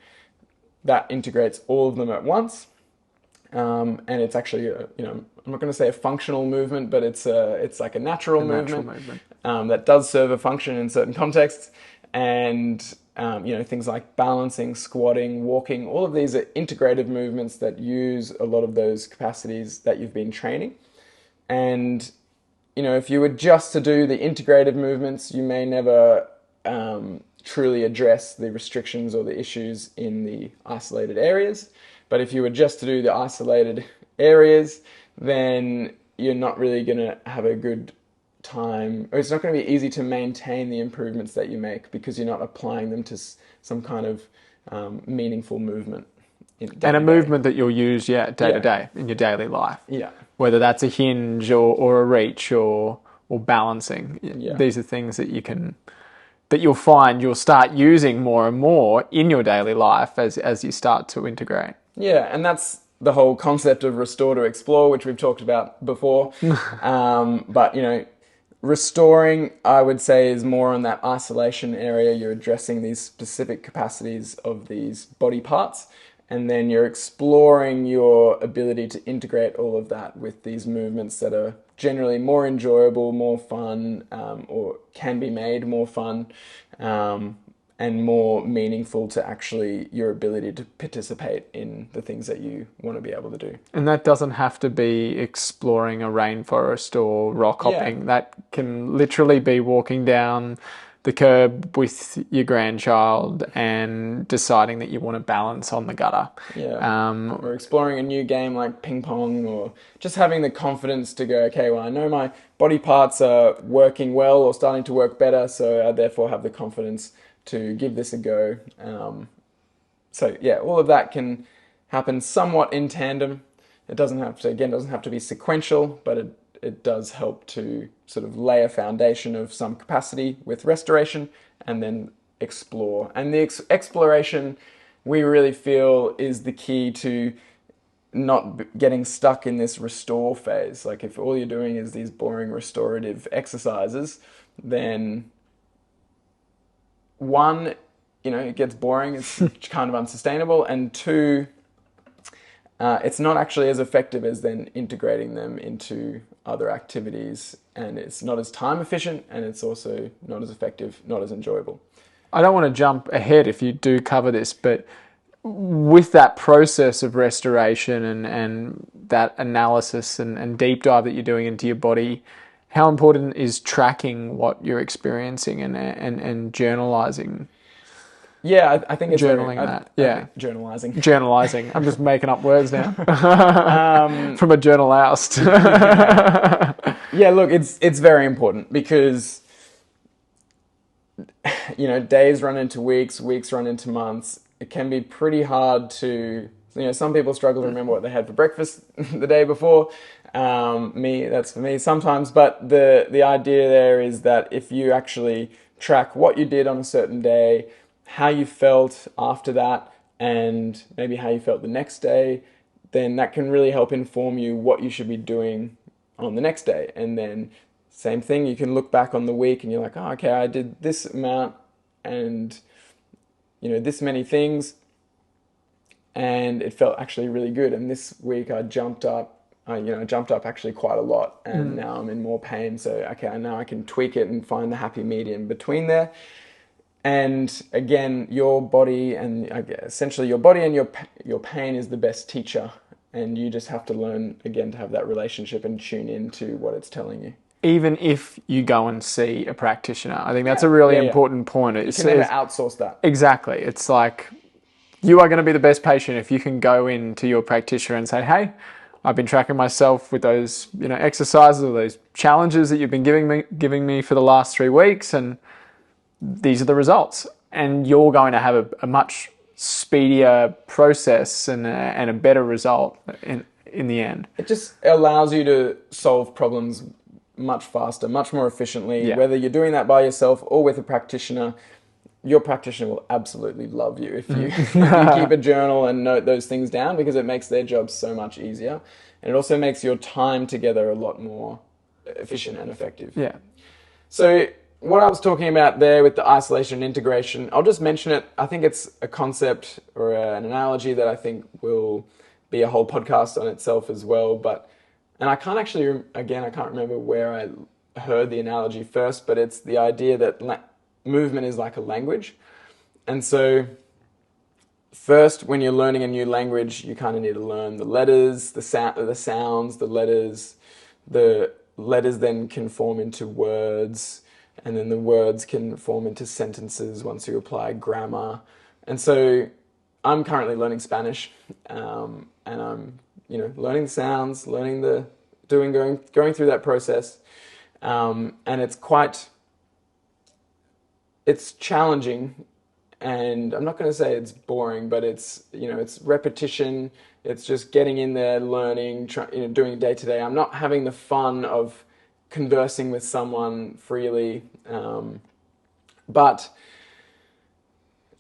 That integrates all of them at once. And it's actually, I'm not going to say a functional movement, but it's like a natural movement. That does serve a function in certain contexts. And, things like balancing, squatting, walking, all of these are integrative movements that use a lot of those capacities that you've been training. And, if you were just to do the integrative movements, you may never truly address the restrictions or the issues in the isolated areas. But if you were just to do the isolated areas, then you're not really going to have a good time, or it's not going to be easy to maintain the improvements that you make because you're not applying them to some kind of meaningful movement. And a movement that you'll use, day to day in your daily life. Yeah. Whether that's a hinge or a reach or balancing. Yeah. These are things that you'll find you'll start using more and more in your daily life as you start to integrate. Yeah, and that's the whole concept of restore to explore, which we've talked about before. But, restoring, I would say, is more on that isolation area. You're addressing these specific capacities of these body parts, and then you're exploring your ability to integrate all of that with these movements that are generally more enjoyable, more fun, or can be made more fun, and more meaningful to actually your ability to participate in the things that you want to be able to do. And that doesn't have to be exploring a rainforest or rock hopping. Yeah. That can literally be walking down the curb with your grandchild and deciding that you want to balance on the gutter. Yeah. Or exploring a new game like ping pong, or just having the confidence to go, okay, well, I know my body parts are working well or starting to work better, so I therefore have the confidence to give this a go. All of that can happen somewhat in tandem. It doesn't have to be sequential, but it does help to sort of lay a foundation of some capacity with restoration and then explore. And the exploration, we really feel, is the key to not getting stuck in this restore phase. Like if all you're doing is these boring restorative exercises, then one, it gets boring, it's kind of unsustainable, and two, it's not actually as effective as then integrating them into other activities, and it's not as time efficient, and it's also not as effective, not as enjoyable. I don't want to jump ahead if you do cover this, but with that process of restoration and that analysis and deep dive that you're doing into your body, how important is tracking what you're experiencing and journalizing? Yeah, I think it's journaling journalizing. Journalizing. I'm just making up words now. From a journalist. Yeah, look, it's very important because days run into weeks, weeks run into months. It can be pretty hard to, some people struggle to remember what they had for breakfast the day before. That's for me sometimes. But the idea there is that if you actually track what you did on a certain day, how you felt after that, and maybe how you felt the next day, then that can really help inform you what you should be doing on the next day. And then same thing, you can look back on the week and you're like, oh, okay, I did this amount and this many things, and it felt actually really good. And this week I jumped up actually quite a lot, and now I'm in more pain. So okay, now I can tweak it and find the happy medium between there. And again, your body and essentially your body and your pain is the best teacher. and you just have to learn again to have that relationship and tune into what it's telling you. Even if you go and see a practitioner, I think that's a really important point. You can never outsource that. Exactly. It's like you are going to be the best patient if you can go into your practitioner and say, hey, I've been tracking myself with those, exercises or those challenges that you've been giving me for the last 3 weeks, and these are the results. And you're going to have a much speedier process and a better result in the end. It just allows you to solve problems much faster, much more efficiently. Yeah. Whether you're doing that by yourself or with a practitioner, your practitioner will absolutely love you if you, if you keep a journal and note those things down, because it makes their job so much easier. And it also makes your time together a lot more efficient and effective. Yeah. So what I was talking about there with the isolation and integration, I'll just mention it. I think it's a concept or an analogy that I think will be a whole podcast on itself as well. And I can't actually, again, I can't remember where I heard the analogy first, but it's the idea that movement is like a language. And so first, when you're learning a new language, you kind of need to learn the letters, the sounds, the letters. The letters then can form into words, and then the words can form into sentences once you apply grammar. And so I'm currently learning Spanish, and I'm learning the sounds, going through that process, and it's challenging, and I'm not going to say it's boring, but it's repetition. It's just getting in there, learning, doing it day to day. I'm not having the fun of conversing with someone freely, but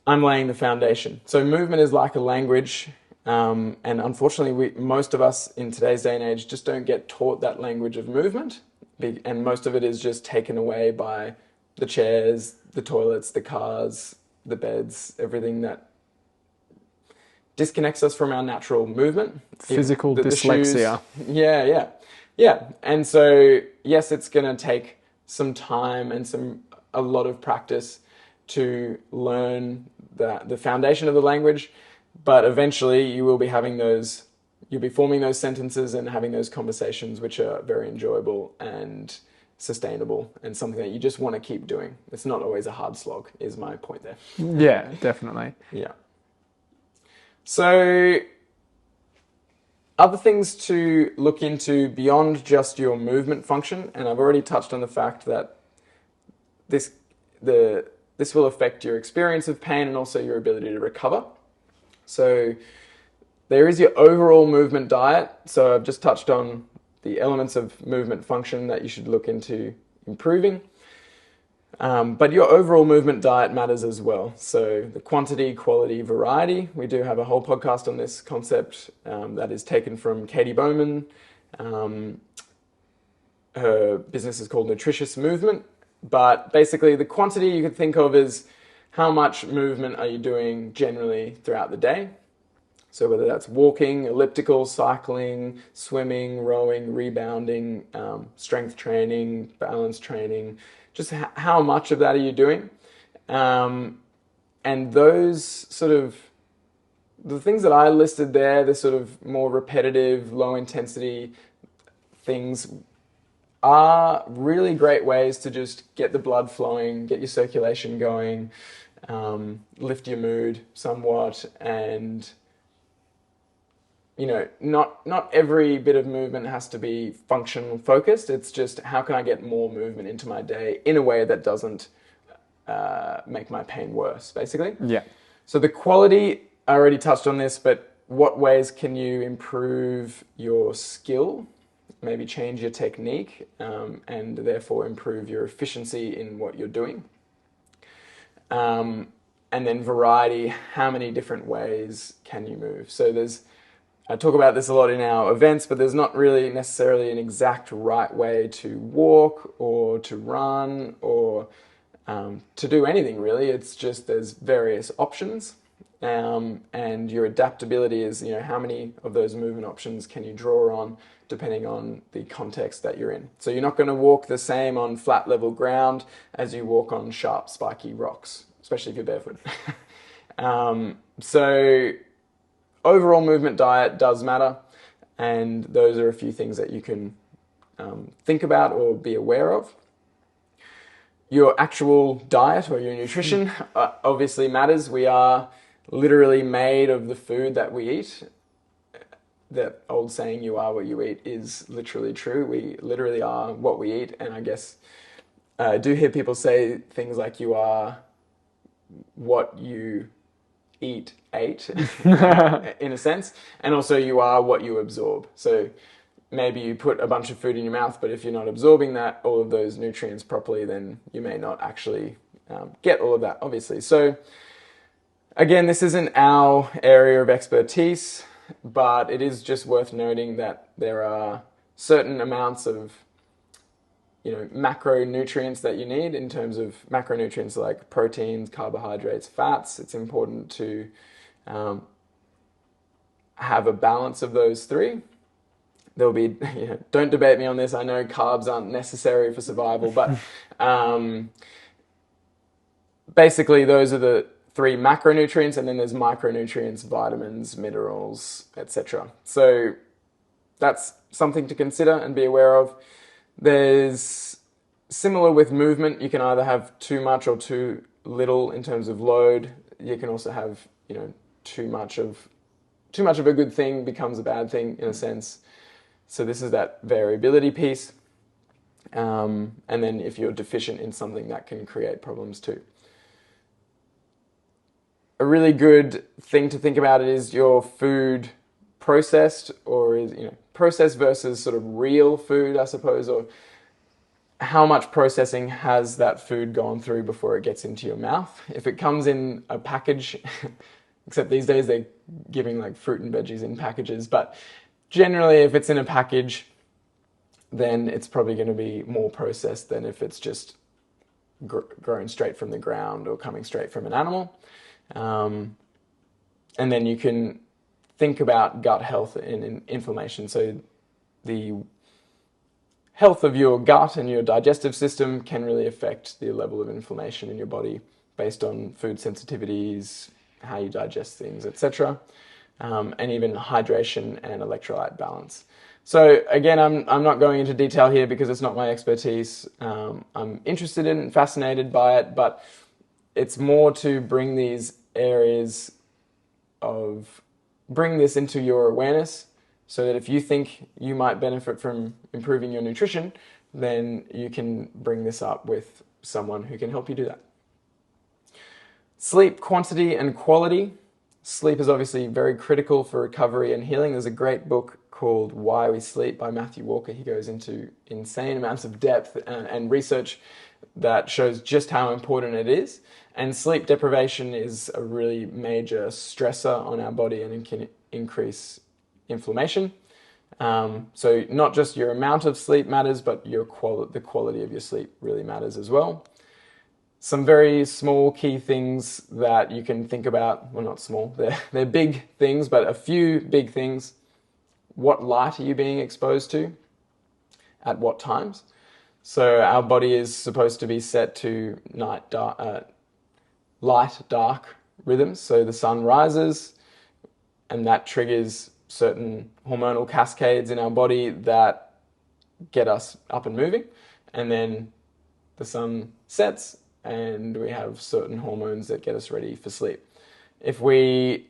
I'm laying the foundation. So movement is like a language. And unfortunately, most of us in today's day and age just don't get taught that language of movement. And most of it is just taken away by the chairs, the toilets, the cars, the beds, everything that disconnects us from our natural movement. Physical dyslexia. Yeah. And so, yes, it's going to take some time and a lot of practice to learn the foundation of the language. But eventually you'll be forming those sentences and having those conversations, which are very enjoyable and sustainable and something that you just want to keep doing. It's not always a hard slog, is my point there. Yeah, definitely. Yeah. So other things to look into beyond just your movement function, and I've already touched on the fact that this will affect your experience of pain and also your ability to recover. So there is your overall movement diet. So I've just touched on the elements of movement function that you should look into improving. But your overall movement diet matters as well. So the quantity, quality, variety. We do have a whole podcast on this concept that is taken from Katie Bowman. Her business is called Nutritious Movement. But basically the quantity you could think of is how much movement are you doing generally throughout the day? So whether that's walking, elliptical, cycling, swimming, rowing, rebounding, strength training, balance training, just how much of that are you doing? And those sort of, the things that I listed there, the sort of more repetitive, low intensity things are really great ways to just get the blood flowing, get your circulation going, lift your mood somewhat, and not every bit of movement has to be function focused. It's just how can I get more movement into my day in a way that doesn't make my pain worse, basically. Yeah. So the quality, I already touched on this, but what ways can you improve your skill? Maybe change your technique and therefore improve your efficiency in what you're doing. And then variety, how many different ways can you move? So I talk about this a lot in our events, but there's not really necessarily an exact right way to walk or to run or to do anything really. It's just there's various options, and your adaptability is how many of those movement options can you draw on depending on the context that you're in. So you're not going to walk the same on flat level ground as you walk on sharp spiky rocks, especially if you're barefoot. So overall movement diet does matter. And those are a few things that you can think about or be aware of. Your actual diet or your nutrition obviously matters. We are literally made of the food that we eat. That old saying, you are what you eat, is literally true. We literally are what we eat. And I guess I do hear people say things like you are what you ate, in a sense. And also you are what you absorb. So maybe you put a bunch of food in your mouth, but if you're not absorbing all of those nutrients properly, then you may not actually get all of that, obviously. So again, this isn't our area of expertise, but it is just worth noting that there are certain amounts of macronutrients that you need. In terms of macronutrients like proteins, carbohydrates, fats, it's important to have a balance of those three. There'll be, don't debate me on this. I know carbs aren't necessary for survival, but basically those are the three macronutrients, and then there's micronutrients, vitamins, minerals, etc. So that's something to consider and be aware of. There's, similar with movement, you can either have too much or too little in terms of load. You can also have, too much of a good thing becomes a bad thing in a sense. So this is that variability piece. And then if you're deficient in something, that can create problems too. A really good thing to think about is your food processed, or is processed versus sort of real food, I suppose, or how much processing has that food gone through before it gets into your mouth. If it comes in a package, except these days they're giving like fruit and veggies in packages, but generally if it's in a package, then it's probably going to be more processed than if it's just grown straight from the ground or coming straight from an animal. And then you can think about gut health and inflammation. So the health of your gut and your digestive system can really affect the level of inflammation in your body based on food sensitivities, how you digest things, etc. And even hydration and electrolyte balance. So again, I'm not going into detail here because it's not my expertise. I'm interested in and fascinated by it, but it's more to bring these areas bring this into your awareness, so that if you think you might benefit from improving your nutrition, then you can bring this up with someone who can help you do that. Sleep quantity and quality. Sleep is obviously very critical for recovery and healing. There's a great book called Why We Sleep by Matthew Walker. He goes into insane amounts of depth and research that shows just how important it is. And sleep deprivation is a really major stressor on our body, and it can increase inflammation. So not just your amount of sleep matters, but the quality of your sleep really matters as well. Some very small key things that you can think about, well, not small, they're big things, but a few big things. What light are you being exposed to? At what times? So our body is supposed to be set to light, dark rhythms. So the sun rises, and that triggers certain hormonal cascades in our body that get us up and moving. And then the sun sets, and we have certain hormones that get us ready for sleep. If we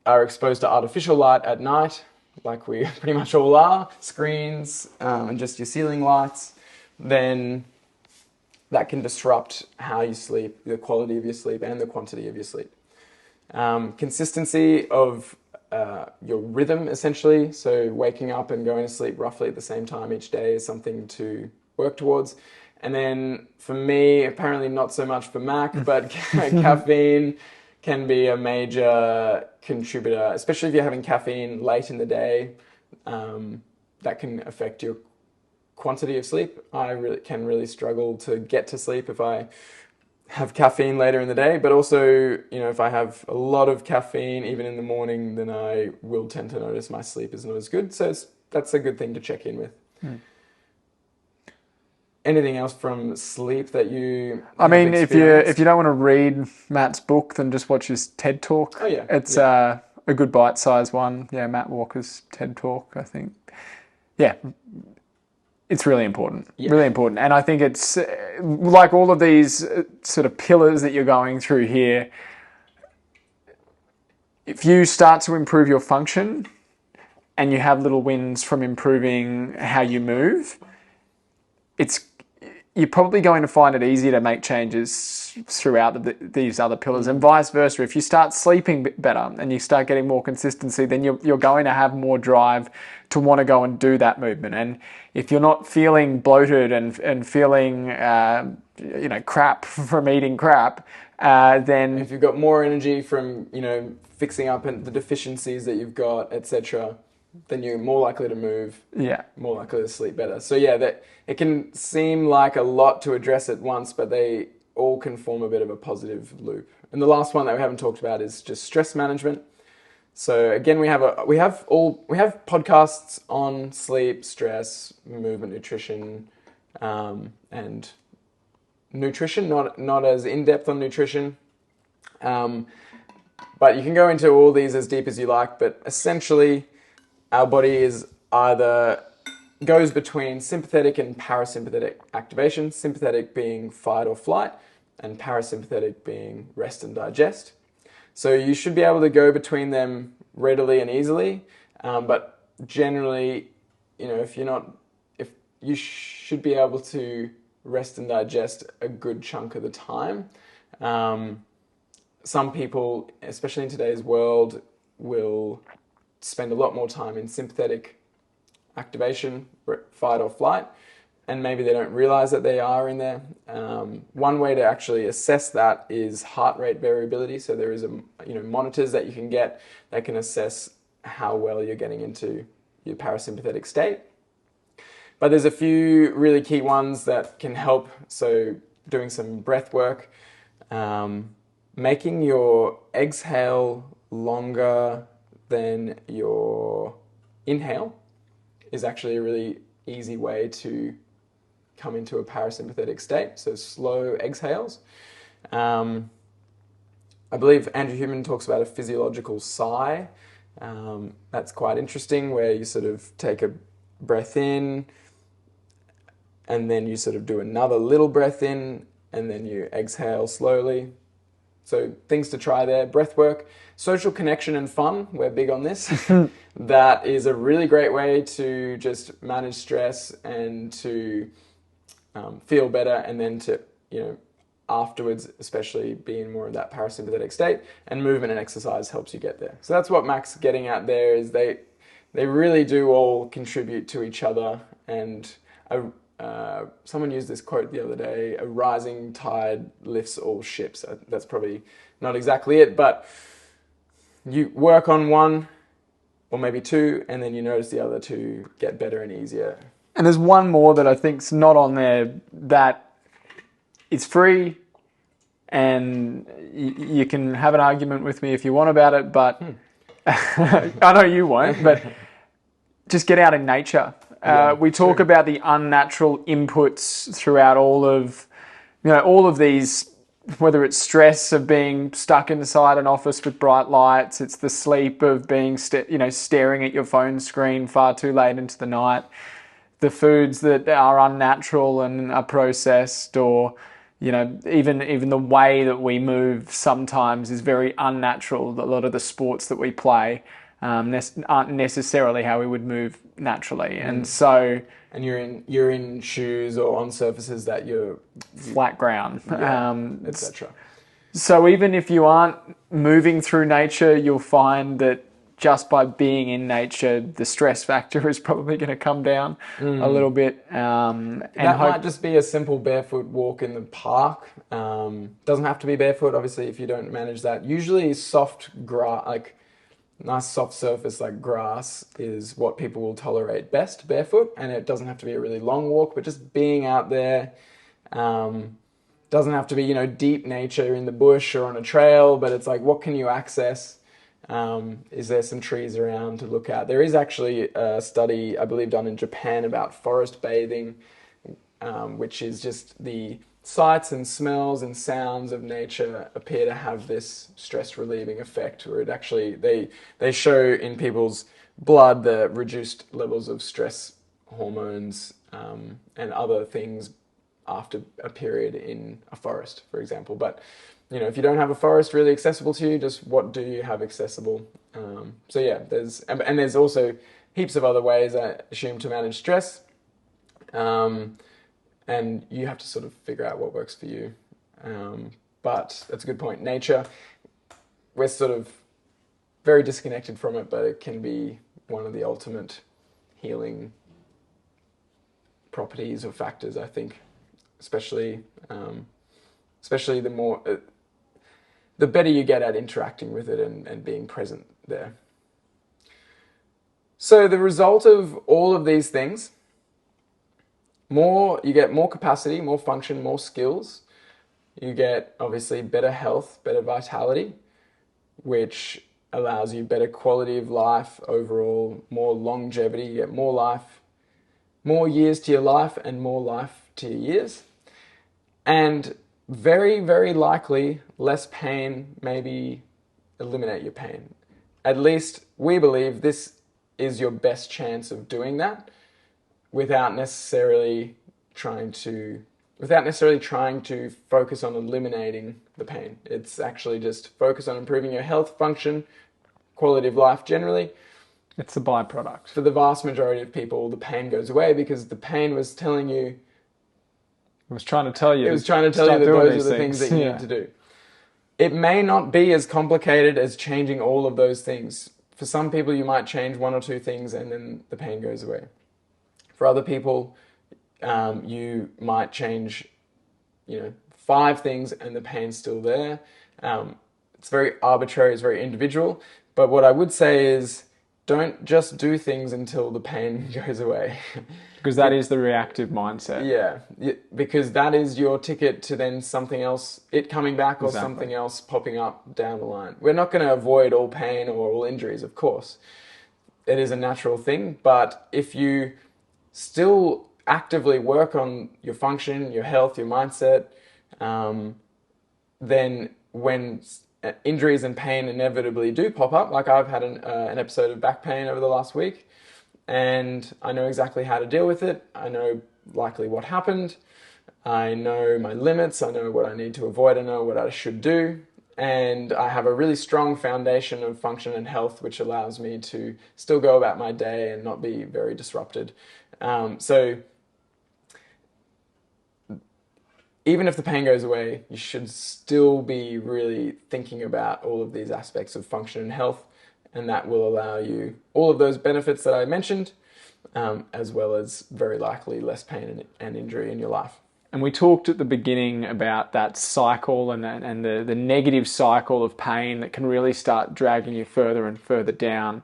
are exposed to artificial light at night, like we pretty much all are, screens and just your ceiling lights, then that can disrupt how you sleep, the quality of your sleep and the quantity of your sleep. Consistency of your rhythm, essentially. So waking up and going to sleep roughly at the same time each day is something to work towards. And then for me, apparently not so much for Mac, but caffeine can be a major contributor, especially if you're having caffeine late in the day. That can affect your quantity of sleep. I can really struggle to get to sleep if I have caffeine later in the day, but also, if I have a lot of caffeine, even in the morning, then I will tend to notice my sleep is not as good. So that's a good thing to check in with. Anything else from sleep that you? I mean, if you don't want to read Matt's book, then just watch his TED talk. Oh yeah, it's a good bite-sized one. Yeah, Matt Walker's TED Talk, I think. Yeah, it's really important. Yeah. Really important. And I think it's like all of these sort of pillars that you're going through here. If you start to improve your function and you have little wins from improving how you move, you're probably going to find it easier to make changes throughout these other pillars, and vice versa. If you start sleeping better and you start getting more consistency, then you're going to have more drive to want to go and do that movement. And if you're not feeling bloated and feeling crap from eating crap, then if you've got more energy from fixing up the deficiencies that you've got, etc., then you're more likely to move, more likely to sleep better. So that it can seem like a lot to address at once, but they all can form a bit of a positive loop. And the last one that we haven't talked about is just stress management. So again, we have podcasts on sleep, stress, movement, nutrition, and nutrition. Not as in depth on nutrition. But you can go into all these as deep as you like, but essentially our body goes between sympathetic and parasympathetic activation, sympathetic being fight or flight, and parasympathetic being rest and digest. So you should be able to go between them readily and easily, but generally, if you should be able to rest and digest a good chunk of the time. Some people, especially in today's world, will spend a lot more time in sympathetic activation, fight or flight, and maybe they don't realize that they are in there. One way to actually assess that is heart rate variability. So there is monitors that you can get that can assess how well you're getting into your parasympathetic state. But there's a few really key ones that can help. So doing some breath work, making your exhale longer than your inhale is actually a really easy way to come into a parasympathetic state. So slow exhales. I believe Andrew Huberman talks about a physiological sigh. That's quite interesting, where you sort of take a breath in and then you sort of do another little breath in and then you exhale slowly. So things to try there. Breath work, social connection and fun. We're big on this. That is a really great way to just manage stress and to feel better, and then to, afterwards, especially be in more of that parasympathetic state. And movement and exercise helps you get there. So that's what Mac's getting at there, is they really do all contribute to each other. And someone used this quote the other day: a rising tide lifts all ships. That's probably not exactly it, but you work on one or maybe two, and then you notice the other two get better and easier. And there's one more that I think's not on there, that it's free, and you can have an argument with me if you want about it, but I know you won't, but just get out in nature. We talk about the unnatural inputs throughout all of these, whether it's stress of being stuck inside an office with bright lights, it's the sleep of being staring at your phone screen far too late into the night, the foods that are unnatural and are processed, or even the way that we move sometimes is very unnatural. A lot of the sports that we play aren't necessarily how we would move naturally, and so. And you're in shoes or on surfaces that you're flat ground, etc. So even if you aren't moving through nature, you'll find that just by being in nature, the stress factor is probably going to come down a little bit. Might just be a simple barefoot walk in the park. Doesn't have to be barefoot, obviously, if you don't manage that. Usually soft grass, like nice soft surface like grass, is what people will tolerate best barefoot, and it doesn't have to be a really long walk, but just being out there. Doesn't have to be, deep nature in the bush or on a trail, but it's like, what can you access? Is there some trees around to look at? There is actually a study, I believe, done in Japan about forest bathing, which is just the sights and smells and sounds of nature appear to have this stress relieving effect, where it actually they show in people's blood the reduced levels of stress hormones and other things after a period in a forest, for example. But if you don't have a forest really accessible to you, just what do you have accessible? So yeah, there's also heaps of other ways, I assume, to manage stress. And you have to sort of figure out what works for you. But that's a good point. Nature, we're sort of very disconnected from it, but it can be one of the ultimate healing properties or factors, I think. Especially the better you get at interacting with it and being present there. So the result of all of these things, you get more capacity, more function, more skills. You get obviously better health, better vitality, which allows you better quality of life overall, more longevity. You get more life, more years to your life and more life to your years. And very, very likely less pain, maybe eliminate your pain. At least we believe this is your best chance of doing that without necessarily trying to focus on eliminating the pain. It's actually just focus on improving your health, function, quality of life generally. It's a byproduct. For the vast majority of people, the pain goes away because the pain was telling you. It was trying to tell you. It was trying to tell you that those are the things that you need to do. It may not be as complicated as changing all of those things. For some people, you might change one or two things and then the pain goes away. For other people, you might change, 5 things and the pain's still there. It's very arbitrary, it's very individual. But what I would say is, don't just do things until the pain goes away. Because that is the reactive mindset. Yeah, because that is your ticket to then something else, it coming back or something else popping up down the line. We're not going to avoid all pain or all injuries, of course. It is a natural thing, but if you still actively work on your function, your health, your mindset, then when injuries and pain inevitably do pop up, like I've had an episode of back pain over the last week, and I know exactly how to deal with it. I know likely what happened. I know my limits. I know what I need to avoid. I know what I should do. And I have a really strong foundation of function and health, which allows me to still go about my day and not be very disrupted. So even if the pain goes away, you should still be really thinking about all of these aspects of function and health, and that will allow you all of those benefits that I mentioned, as well as very likely less pain and injury in your life. And we talked at the beginning about that cycle and the negative cycle of pain that can really start dragging you further and further down.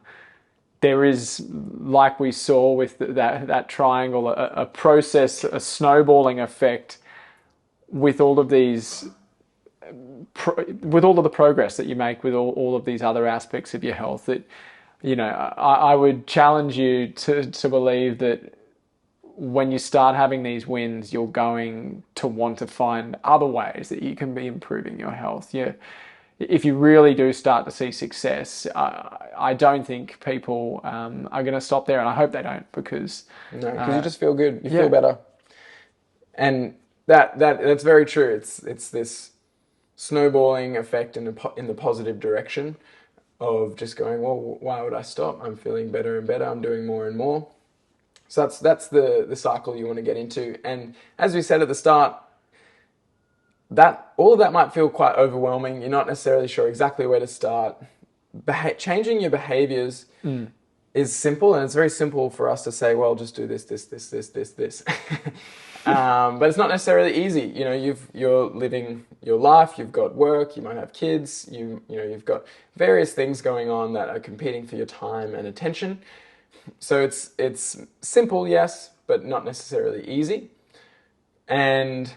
There is, like we saw with that triangle, a process, a snowballing effect with all of these, with all of the progress that you make with all of these other aspects of your health. That, I would challenge you to believe that when you start having these wins, you're going to want to find other ways that you can be improving your health. Yeah. If you really do start to see success, I don't think people are going to stop there, and I hope they don't, because you just feel good, you feel better, and that's very true. It's this snowballing effect in the positive direction of just going, well, why would I stop? I'm feeling better and better. I'm doing more and more. So that's the cycle you want to get into. And as we said at the start, that all of that might feel quite overwhelming. You're not necessarily sure exactly where to start. Changing your behaviors is simple, and it's very simple for us to say, well, just do this. But it's not necessarily easy. You're living your life. You've got work. You might have kids. You've got various things going on that are competing for your time and attention. So it's simple, yes, but not necessarily easy. And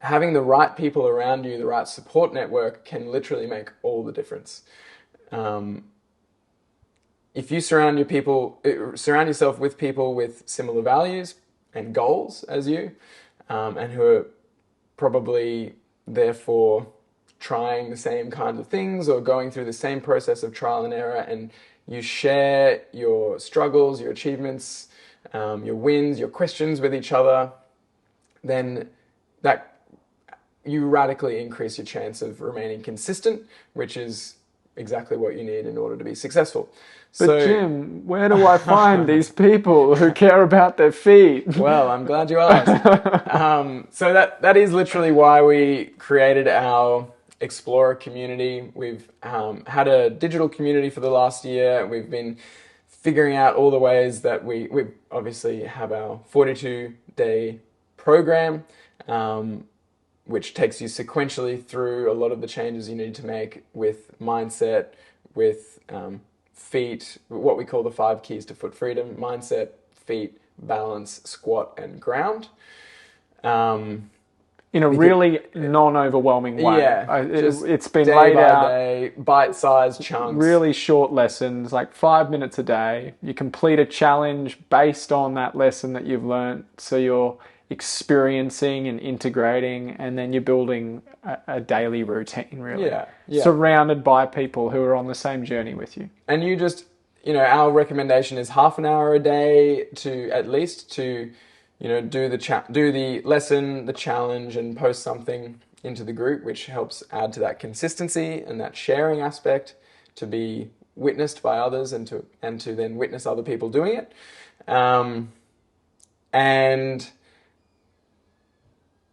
having the right people around you, the right support network, can literally make all the difference. If you surround yourself with people with similar values and goals as you, and who are probably therefore trying the same kinds of things or going through the same process of trial and error, and you share your struggles, your achievements, your wins, your questions with each other, then that you radically increase your chance of remaining consistent, which is exactly what you need in order to be successful. But Jim, where do I find these people who care about their feet? Well, I'm glad you asked. So that is literally why we created our Explorer community. We've had a digital community for the last year. We've been figuring out all the ways that we obviously have our 42-day program, which takes you sequentially through a lot of the changes you need to make with mindset, with feet, what we call the 5 keys to foot freedom: mindset, feet, balance, squat, and ground. In a really non-overwhelming way. Yeah, it's been day laid by out. day, bite-sized chunks. Really short lessons, like 5 minutes a day. You complete a challenge based on that lesson that you've learned. So you're experiencing and integrating, and then you're building a daily routine, really. Yeah. Surrounded by people who are on the same journey with you. And you just, our recommendation is half an hour a day to at least to, do the lesson, the challenge, and post something into the group, which helps add to that consistency and that sharing aspect, to be witnessed by others and to then witness other people doing it.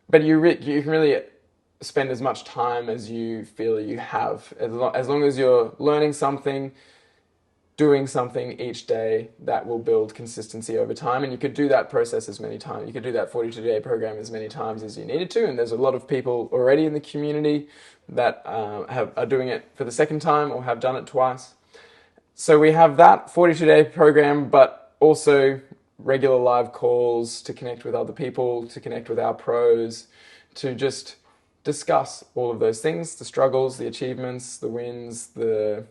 But you can really spend as much time as you feel you have, as long as you're learning something, doing something each day. That will build consistency over time, and you could do that process as many times. You could do that 42-day program as many times as you needed to, and there's a lot of people already in the community that are doing it for the second time or have done it twice. So we have that 42-day program, but also regular live calls to connect with other people, to connect with our pros, to just discuss all of those things: the struggles, the achievements, the wins, the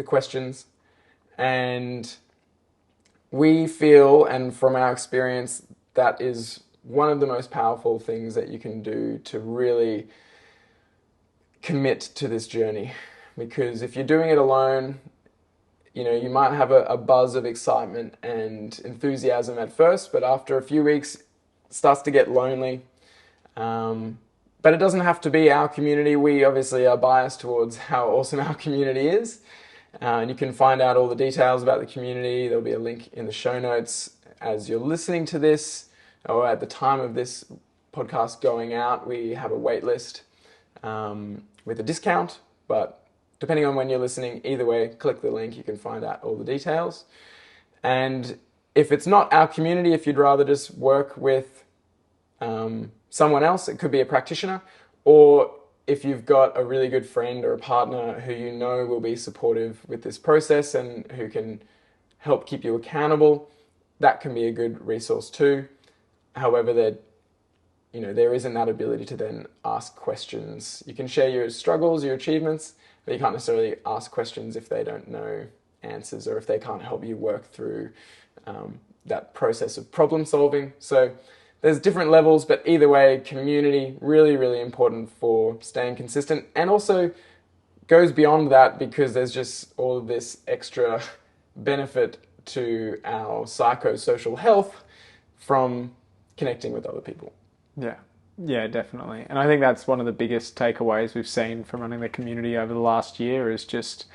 questions. And we feel, and from our experience, that is one of the most powerful things that you can do to really commit to this journey. Because if you're doing it alone, you might have a buzz of excitement and enthusiasm at first, but after a few weeks, it starts to get lonely. But it doesn't have to be our community. We obviously are biased towards how awesome our community is. And you can find out all the details about the community. There'll be a link in the show notes as you're listening to this, or at the time of this podcast going out. We have a wait list with a discount, but depending on when you're listening, either way, click the link. You can find out all the details. And if it's not our community, if you'd rather just work with someone else, it could be a practitioner, or if you've got a really good friend or a partner who will be supportive with this process and who can help keep you accountable, that can be a good resource too. However, there isn't that ability to then ask questions. You can share your struggles, your achievements, but you can't necessarily ask questions if they don't know answers or if they can't help you work through that process of problem solving. So there's different levels, but either way, community, really, really important for staying consistent, and also goes beyond that because there's just all of this extra benefit to our psychosocial health from connecting with other people. Yeah, definitely. And I think that's one of the biggest takeaways we've seen from running the community over the last year is just,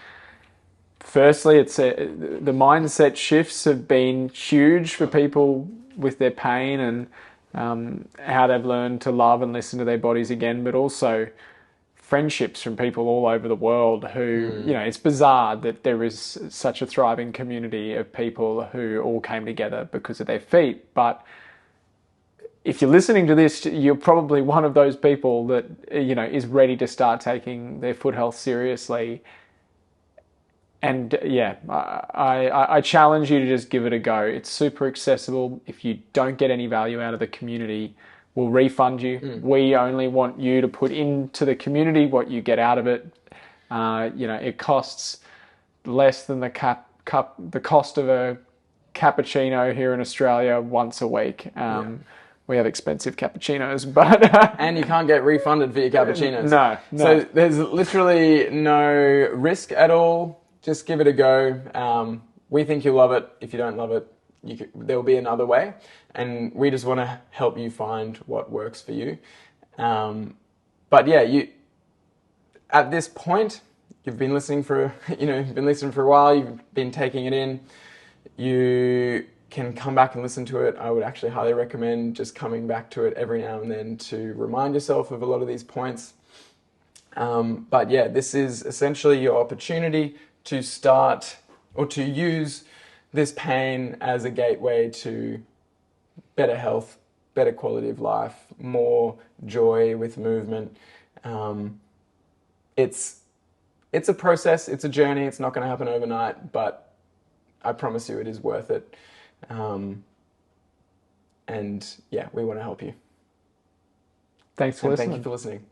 firstly, the mindset shifts have been huge for people with their pain and how they've learned to love and listen to their bodies again, but also friendships from people all over the world who, it's bizarre that there is such a thriving community of people who all came together because of their feet. But if you're listening to this, you're probably one of those people that, is ready to start taking their foot health seriously. And I challenge you to just give it a go. It's super accessible. If you don't get any value out of the community, we'll refund you. We only want you to put into the community what you get out of it. It costs less than the cost of a cappuccino here in Australia once a week. We have expensive cappuccinos, but And you can't get refunded for your cappuccinos. No. So there's literally no risk at all. Just give it a go. We think you'll love it. If you don't love it, there'll be another way. And we just want to help you find what works for you. But yeah, at this point, you've been listening for a while. You've been taking it in. You can come back and listen to it. I would actually highly recommend just coming back to it every now and then to remind yourself of a lot of these points. But yeah, this is essentially your opportunity to start or to use this pain as a gateway to better health, better quality of life, more joy with movement. It's a process, it's a journey, it's not going to happen overnight, but I promise you it is worth it. And yeah, we want to help you. Thanks for listening. Thank you for listening.